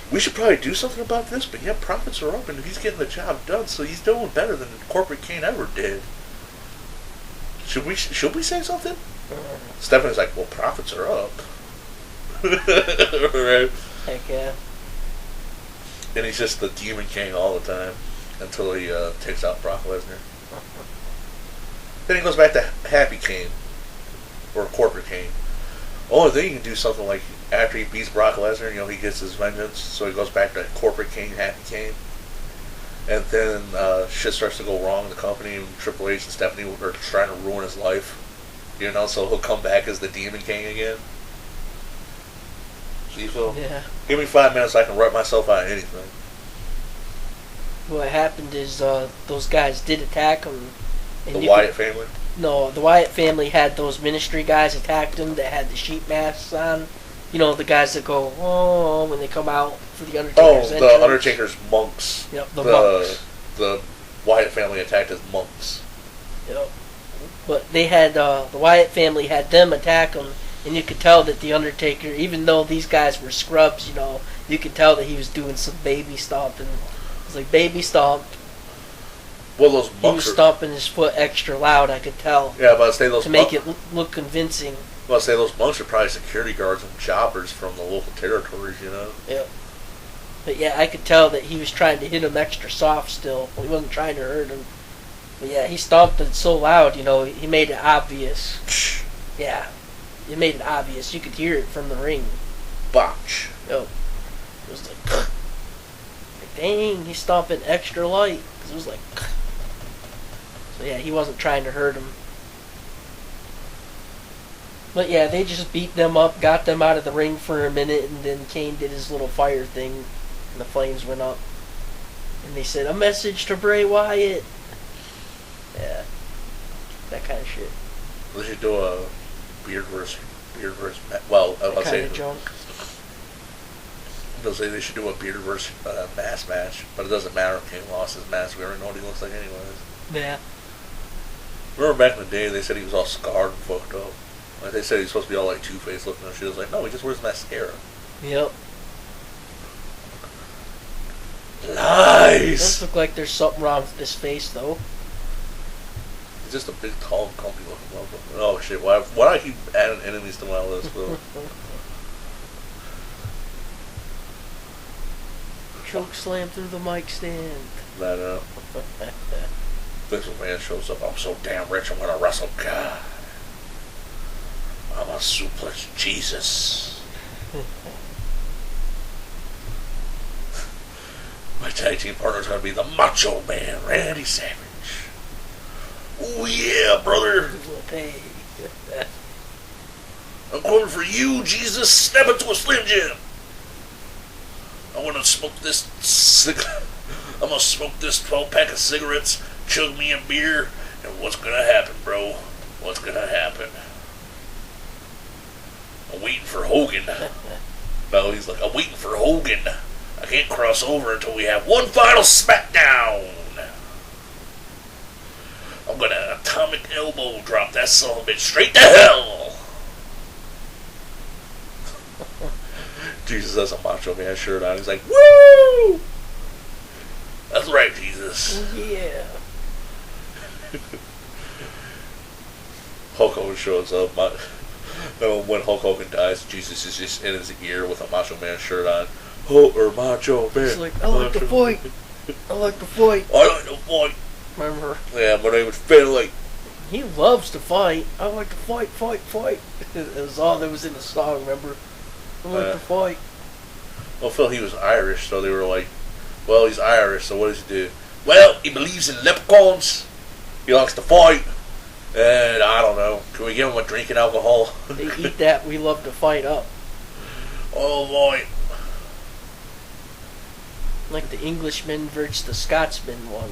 "We should probably do something about this, but yeah, profits are up, and he's getting the job done, so he's doing better than Corporate Kane ever did. Should we say something?" Stephanie's like, "Well, profits are up." Right? Heck yeah. And he's just the Demon King all the time until he takes out Brock Lesnar. Then he goes back to Happy Kane or Corporate Kane. Oh, then you can do something like after he beats Brock Lesnar, he gets his vengeance, so he goes back to Corporate Kane, Happy Kane. And then shit starts to go wrong in the company, and Triple H and Stephanie are trying to ruin his life. So he'll come back as the Demon King again. So you feel? Yeah. Give me 5 minutes, I can write myself out of anything. What happened is those guys did attack him. And The Wyatt family? No, the Wyatt family had those ministry guys attacked him that had the sheep masks on. The guys that go, "Oh," when they come out for the Undertaker's entrance. The Undertaker's monks. Yep, the monks. The Wyatt family attacked as monks. Yep. But they had, the Wyatt family had them attack him, and you could tell that the Undertaker, even though these guys were scrubs, you could tell that he was doing some baby stomping. It was like baby stomped. Well, those monks He was stomping his foot extra loud, I could tell. Yeah, but I'd say those to make it look convincing. Well, I'd say those monks are probably security guards and jobbers from the local territories, Yep. But yeah, I could tell that he was trying to hit him extra soft still. He wasn't trying to hurt him. But yeah, he stomped it so loud, he made it obvious. Yeah. It made it obvious. You could hear it from the ring. Botch. Yep. It was like dang, he's stomping extra light. 'Cause it was like... So yeah, he wasn't trying to hurt him. But yeah, they just beat them up, got them out of the ring for a minute, and then Kane did his little fire thing, and the flames went up. And they said, "A message to Bray Wyatt." Yeah. That kind of shit. They should do a beard versus well, I'll That say kind of junk. they'll say they should do a beard versus mask match, but it doesn't matter if Kane lost his mask. We already know what he looks like anyways. Yeah. Remember back in the day, they said he was all scarred and fucked up. Like they said he's supposed to be all like Two-Face looking and shit. I was like, no, he just wears mascara. Yep. It Lies! does look like there's something wrong with his face, though. He's just a big, tall, comfy looking motherfucker. Oh shit, why do I keep adding enemies to my list, Bill? Choke slam through the mic stand. That, Vince McMahon shows up. I'm so damn rich, I'm gonna wrestle God. I'm a suplex Jesus. My tag team partner's gonna be the Macho Man, Randy Savage. Oh yeah, brother. Hey. I'm coming for you, Jesus. Snap into a Slim Jim. I want to smoke this I'm gonna smoke this 12-pack of cigarettes, chug me a beer, and what's gonna happen, bro? What's gonna happen? I'm waiting for Hogan. No, he's like, I'm waiting for Hogan. I can't cross over until we have one final SmackDown. I'm gonna atomic elbow drop that son of a bitch straight to hell. Jesus has a Macho Man shirt on. He's like, woo! That's right, Jesus. Yeah. Hulk Hogan shows up. When Hulk Hogan dies, Jesus is just in his ear with a Macho Man shirt on. Macho Man. He's like, I like to fight. I like to fight. I like to fight. Remember? Yeah, my name is Finley. He loves to fight. I like to fight, fight, fight. It was all that was in the song, remember? I like to fight. Well, Phil, he was Irish, so they were like, well, he's Irish, so what does he do? Well, he believes in leprechauns. He likes to fight. And I don't know. Can we give him a drink and alcohol? They eat that we love to fight up. Oh, boy. Like the Englishman versus the Scotsman one.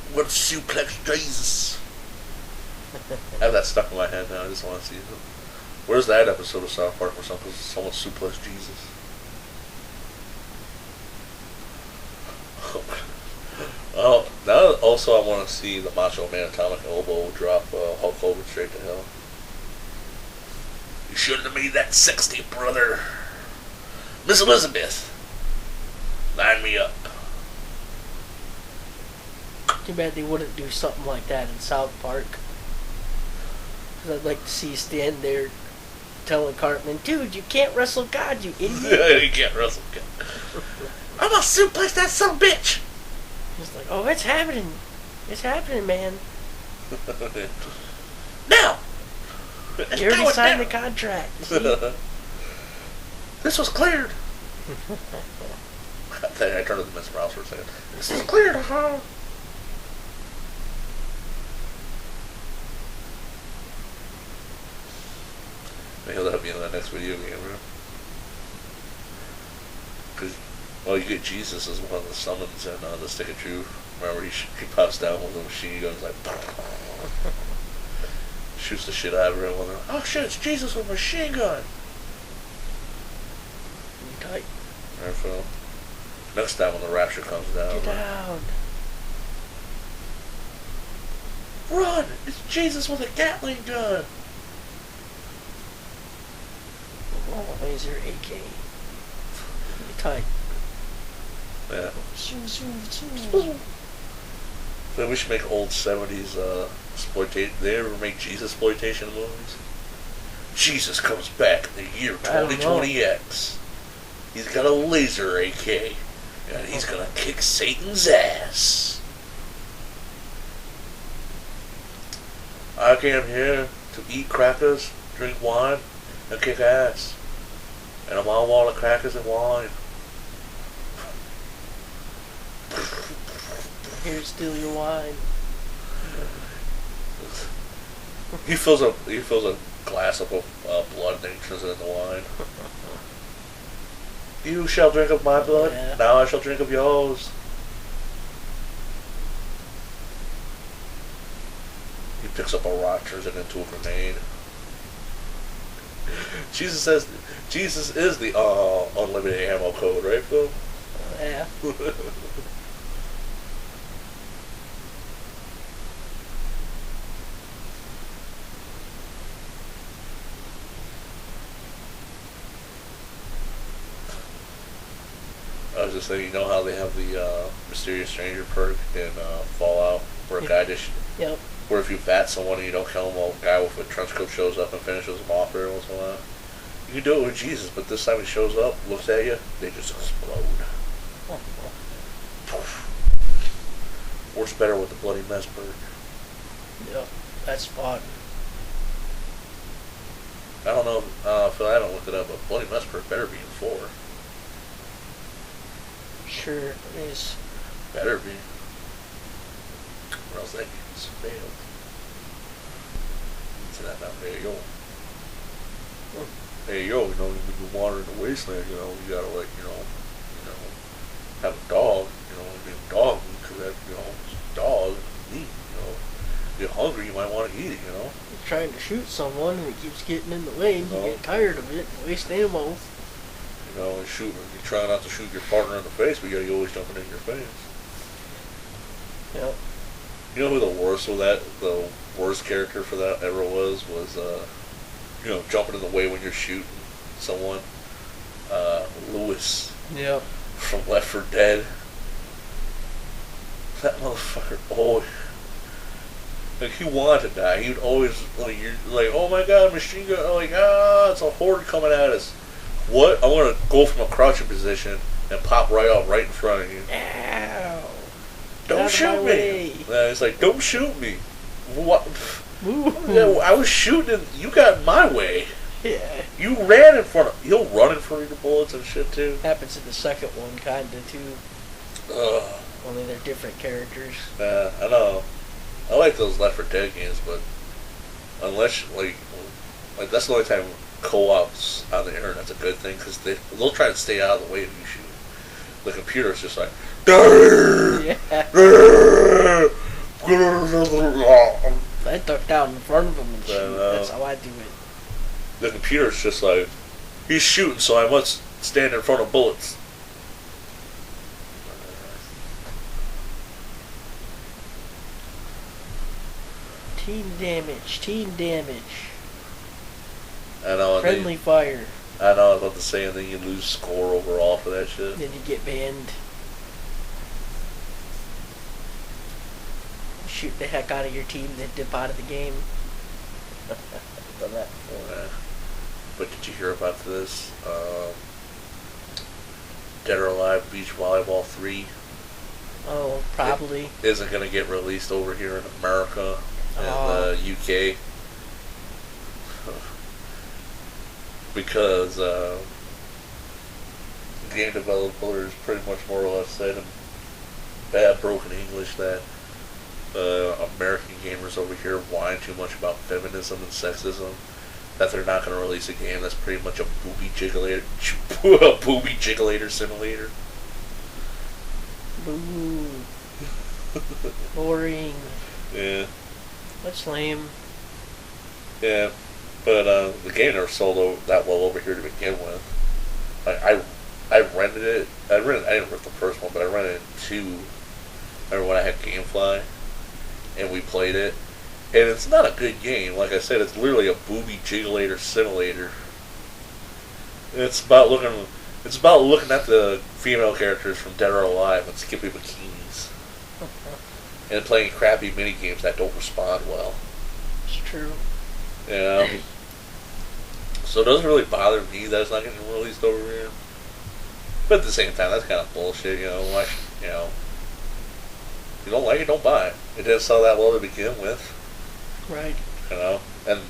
I'm going to suplex Jesus. I have that stuck in my head now. I just want to see it. Where's that episode of South Park where someone suplexed Jesus? Well, now also I want to see the Macho Man atomic elbow drop Hulk Hogan straight to hell. You shouldn't have made that sexy, brother. Miss Elizabeth, line me up. Too bad they wouldn't do something like that in South Park. Because I'd like to see you stand there telling Cartman, dude, you can't wrestle God, you idiot. You can't wrestle God. I'm gonna suplex that son of a bitch. He's like, oh, it's happening. It's happening, man. Now! You already signed the contract. You see? This was cleared. I turned to Mr. Mouse for a second. This is cleared, huh? Maybe that'll be in the next video game, right? Because, well, you get Jesus as one of the summons in the Stick of Truth. Remember, he pops down with a machine gun, like, shoots the shit out of everyone. Oh shit, it's Jesus with a machine gun! Tight. Alright, Phil. Next time when the rapture comes down. Get down. Run! It's Jesus with a Gatling gun! Oh, laser AK. Tight. Yeah. Then we should make old 70s exploitation. They ever make Jesus exploitation movies? Jesus comes back in the year 2020X. He's got a laser AK, and he's gonna kick Satan's ass. I came here to eat crackers, drink wine, and kick ass. And I'm all wall of crackers and wine. Here to steal your wine. He fills a glass up of blood and then he turns it into wine. You shall drink of my blood. Yeah. Now I shall drink of yours. He picks up a rock, turns it into a grenade. Jesus says, Jesus is the unlimited ammo code, right, Phil? Yeah. I was just saying, you know how they have the Mysterious Stranger perk in Fallout, where a guy just, Yep. where if you bat someone and you don't kill him, a guy with a trench coat shows up and finishes them off every once in a while. You can do it with Jesus, but this time he shows up, looks at you, they just explode. Works better with the Bloody Mess perk. Yep. That's fun. I don't know, Phil, I haven't looked it up, but Bloody Mess perk better be in 4. Sure it is. Better be. Or else that game's failed. To that now, hey yo. Hey yo, you know, when you wander in the wasteland, you know, you gotta like, you know, have a dog, you know, be a dog, because that, you know, it's a dog, meat, you know. If you're hungry, you might want to eat it, you know. You're trying to shoot someone and it keeps getting in the way and you get tired of it and waste ammo. You know, and you try not to shoot your partner in the face, but you're always jumping in your face. Yep. You know who the worst character for that ever was, you know, jumping in the way when you're shooting someone. Lewis Yep. from Left 4 Dead. That motherfucker always, like, he wanted to die. He would always, like, you're like, oh my god, machine gun, like, it's a horde coming at us. What? I'm gonna go from a crouching position and pop right out right in front of you. Ow. Don't shoot me. It's like, don't shoot me. What? Ooh. I was shooting and you got in my way. Yeah. You ran in front of, he'll run in front of your bullets and shit too. Happens in the second one, kinda too. Ugh. Only they're different characters. I know. I like those Left 4 Dead games, but unless, like that's the only time co-ops on the internet's a good thing, because they'll try to stay out of the way if you shoot. The computer's just like, Yeah. I duck down in front of him and shoot. That's how I do it. The computer's just like, he's shooting, so I must stand in front of bullets. Team damage. Team damage. I know. Friendly fire. I know. I was about to say, and then you lose score overall for that shit. Then you get banned. Shoot the heck out of your team, then dip out of the game. I've done that before. Yeah. But did you hear about this? Dead or Alive Beach Volleyball 3 Oh, probably. isn't going to get released over here in America and the UK. Because game developers pretty much more or less said in bad broken English that American gamers over here whine too much about feminism and sexism, that they're not going to release a game that's pretty much a booby jigglator simulator. Boo. Boring. Yeah. That's lame. Yeah. But the game never sold that well over here to begin with. I rented it. I didn't rent the first one, but I rented 2. I remember when I had GameFly, and we played it. And it's not a good game. Like I said, it's literally a booby jigglator simulator. It's about looking at the female characters from Dead or Alive and skipping bikinis. And playing crappy mini games that don't respond well. It's true. You know? So it doesn't really bother me that it's not getting released over here. But at the same time, that's kind of bullshit, you know. Why, you know, if you don't like it, don't buy it. It didn't sell that well to begin with. Right. You know? And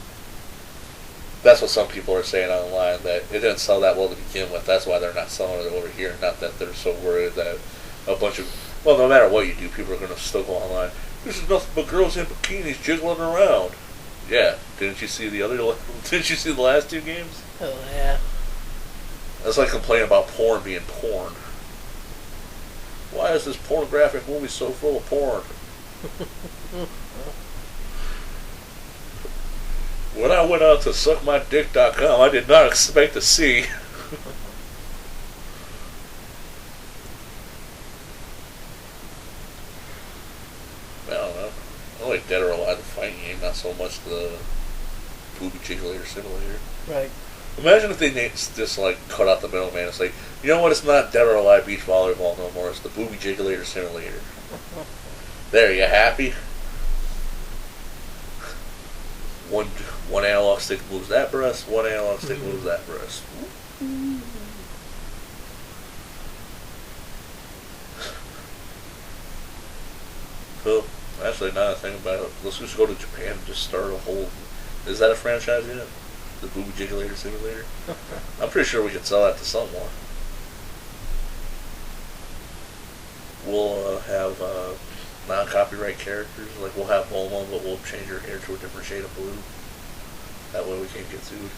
that's what some people are saying online, that it didn't sell that well to begin with. That's why they're not selling it over here. Not that they're so worried that a bunch of Well, no matter what you do, people are going to still go online. This is nothing but girls in bikinis jiggling around. Yeah, didn't you see the other? Didn't you see the last two games? Oh yeah. That's like complaining about porn being porn. Why is this pornographic movie so full of porn? When I went out to suckmydick.com, I did not expect to see. I don't know. I like Dead or Alive, the fighting game, not so much the Booby Jiggler Simulator. Right. Imagine if they just like cut out the middle, man. It's like, you know what? It's not Dead or Alive Beach Volleyball no more. It's the Booby Jiggler Simulator. There, you happy? One analog stick moves that breast. One analog stick moves that breast. So, actually, now that I think about it, let's just go to Japan and just start a whole. Is that a franchise yet? The Booby Jiggler Simulator? I'm pretty sure we could sell that to someone. We'll have non-copyright characters. Like, we'll have Bulma, but we'll change her hair to a different shade of blue. That way we can't get sued.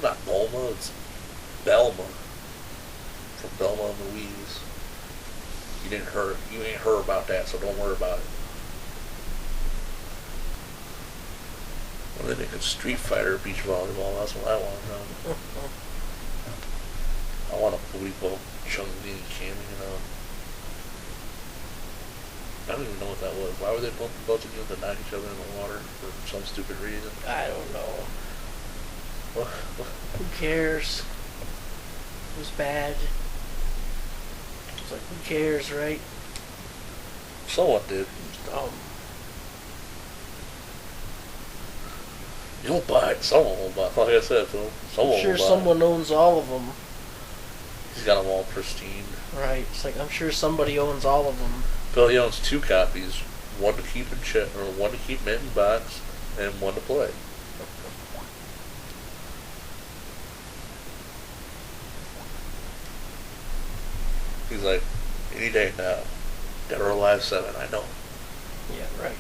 Not Bulma, it's Belma. From Belma and Louise. You ain't heard about that, so don't worry about it. Well, they make a Street Fighter beach volleyball. That's what I want to know. I want a booty boat, Chun-Li and Cammy, I don't even know what that was. Why were they both together to knock each other in the water for some stupid reason? I don't know. What? Who cares? It was bad. It's like, who cares, right? Someone did. It was dumb. You'll buy it. Someone will buy it. Like I said, Phil. Someone I'm sure will buy someone owns all of them. He's got them all pristine. Right. It's like, I'm sure somebody owns all of them. Phil, he owns 2 copies. One to keep in one to keep mint in box, and one to play. He's like, any day now. Dead or Alive 7, I know. Yeah, right.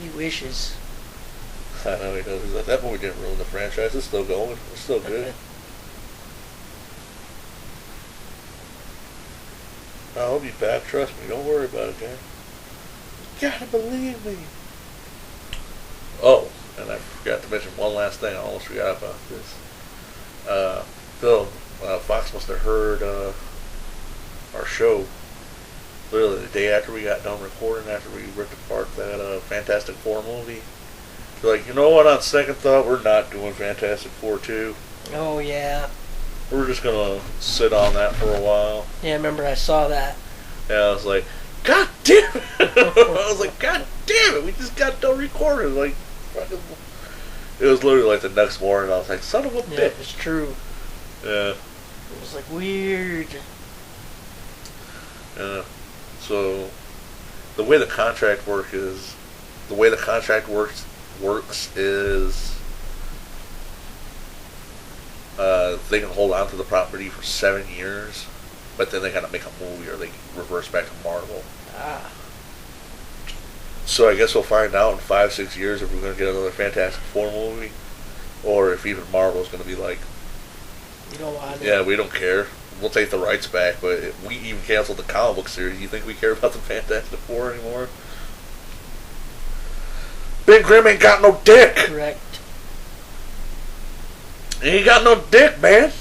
He wishes. I know he does. He's like, that movie didn't ruin the franchise. It's still going. It's still good. I'll be back. Trust me. Don't worry about it, gang. You gotta believe me. Oh, and I forgot to mention one last thing. I almost forgot about this. Phil, Fox must have heard our show literally the day after we got done recording, after we ripped apart that Fantastic Four movie. They're like, you know what, on second thought, we're not doing Fantastic Four 2. Oh, yeah. We're just going to sit on that for a while. Yeah, I remember I saw that. And I was like, God damn it! I was like, God damn it! We just got done recording. Like, fucking. It was literally like the next morning. I was like, son of a bitch. Yeah, it was true. Yeah. It was like weird. Yeah. So, the way the contract works is they can hold on to the property for 7 years, but then they gotta make a movie or they reverse back to Marvel. Ah. So I guess we'll find out in 5-6 years if we're gonna get another Fantastic Four movie, or if even Marvel's gonna be like, You don't want it. yeah, we don't care. We'll take the rights back, but if we even canceled the comic book series, you think we care about the Fantastic Four anymore? Big Grim ain't got no dick! Correct. He ain't got no dick, man!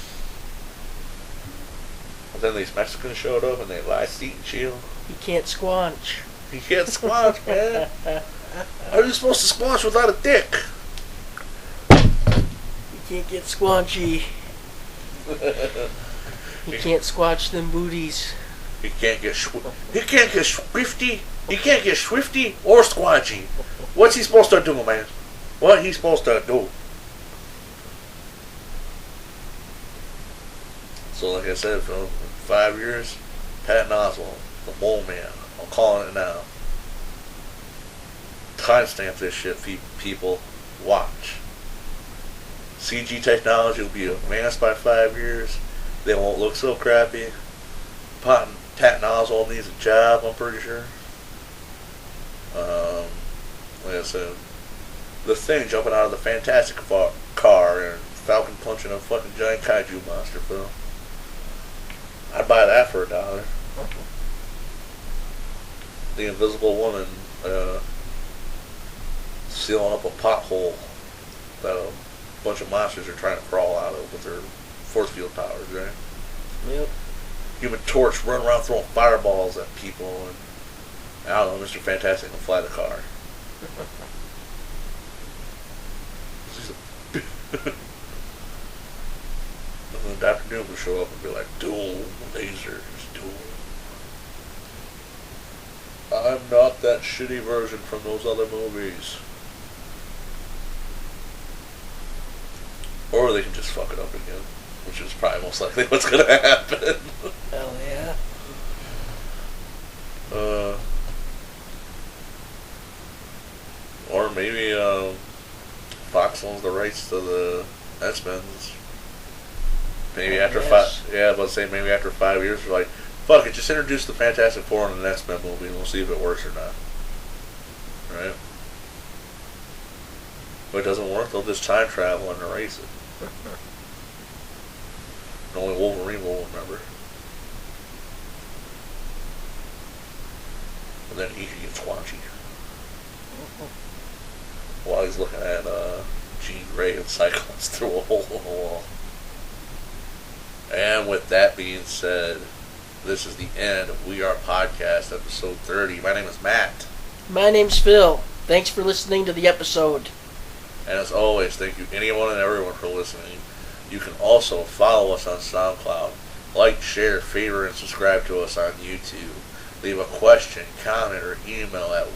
But then these Mexicans showed up and they lie, seat, and chill. He can't squanch. He can't squash, man. How are you supposed to squash without a dick? He can't get squanchy. He can't squatch them booties. He can't get swifty. He can't get swifty or squanchy. What's he supposed to do, man? What he supposed to do? So, like I said, for 5 years, Patton Oswalt, the Mole Man. I'm calling it now. Timestamp this shit, people. Watch. CG technology will be advanced by 5 years. They won't look so crappy. Patton Oswalt needs a job, I'm pretty sure. Like I said, the Thing jumping out of the Fantastic car and Falcon punching a fucking giant kaiju monster film. I'd buy that for $1. The Invisible Woman sealing up a pothole that a bunch of monsters are trying to crawl out of with their force field powers, right? Yep. Human Torch running around throwing fireballs at people, and I don't know, Mr. Fantastic can fly the car. And then Dr. Doom will show up and be like, Doom, lasers, Doom. I'm not that shitty version from those other movies. Or they can just fuck it up again, which is probably most likely what's gonna happen. Hell yeah. Or maybe Fox owns the rights to the X-Men. Maybe after maybe after 5 years, we're like, fuck it, just introduce the Fantastic Four in the X-Men movie and we'll see if it works or not. Right? If it doesn't work, they'll just time travel and erase it. And only Wolverine will remember. And then he gets squanchy. While he's looking at Jean Grey and Cyclops through a hole in the wall. And with that being said, this is the end of We Are Podcast, episode 30. My name is Matt. My name's Phil. Thanks for listening to the episode. And as always, thank you anyone and everyone for listening. You can also follow us on SoundCloud. Like, share, favorite, and subscribe to us on YouTube. Leave a question, comment, or email at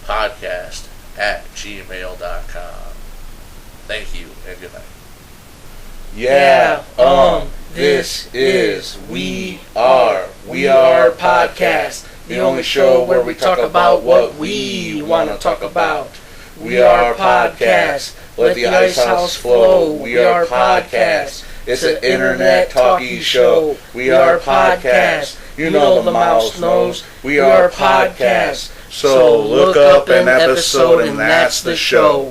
podcast@gmail.com. Thank you, and good night. Yeah, this is We Are Podcast, the only show where we talk about what we want to talk about. We Are Podcast, let the ice house flow. We Are Podcast, it's an internet talkie show. We Are Podcast, you know the mouse knows. We Are Podcast, so look up an episode and that's the show.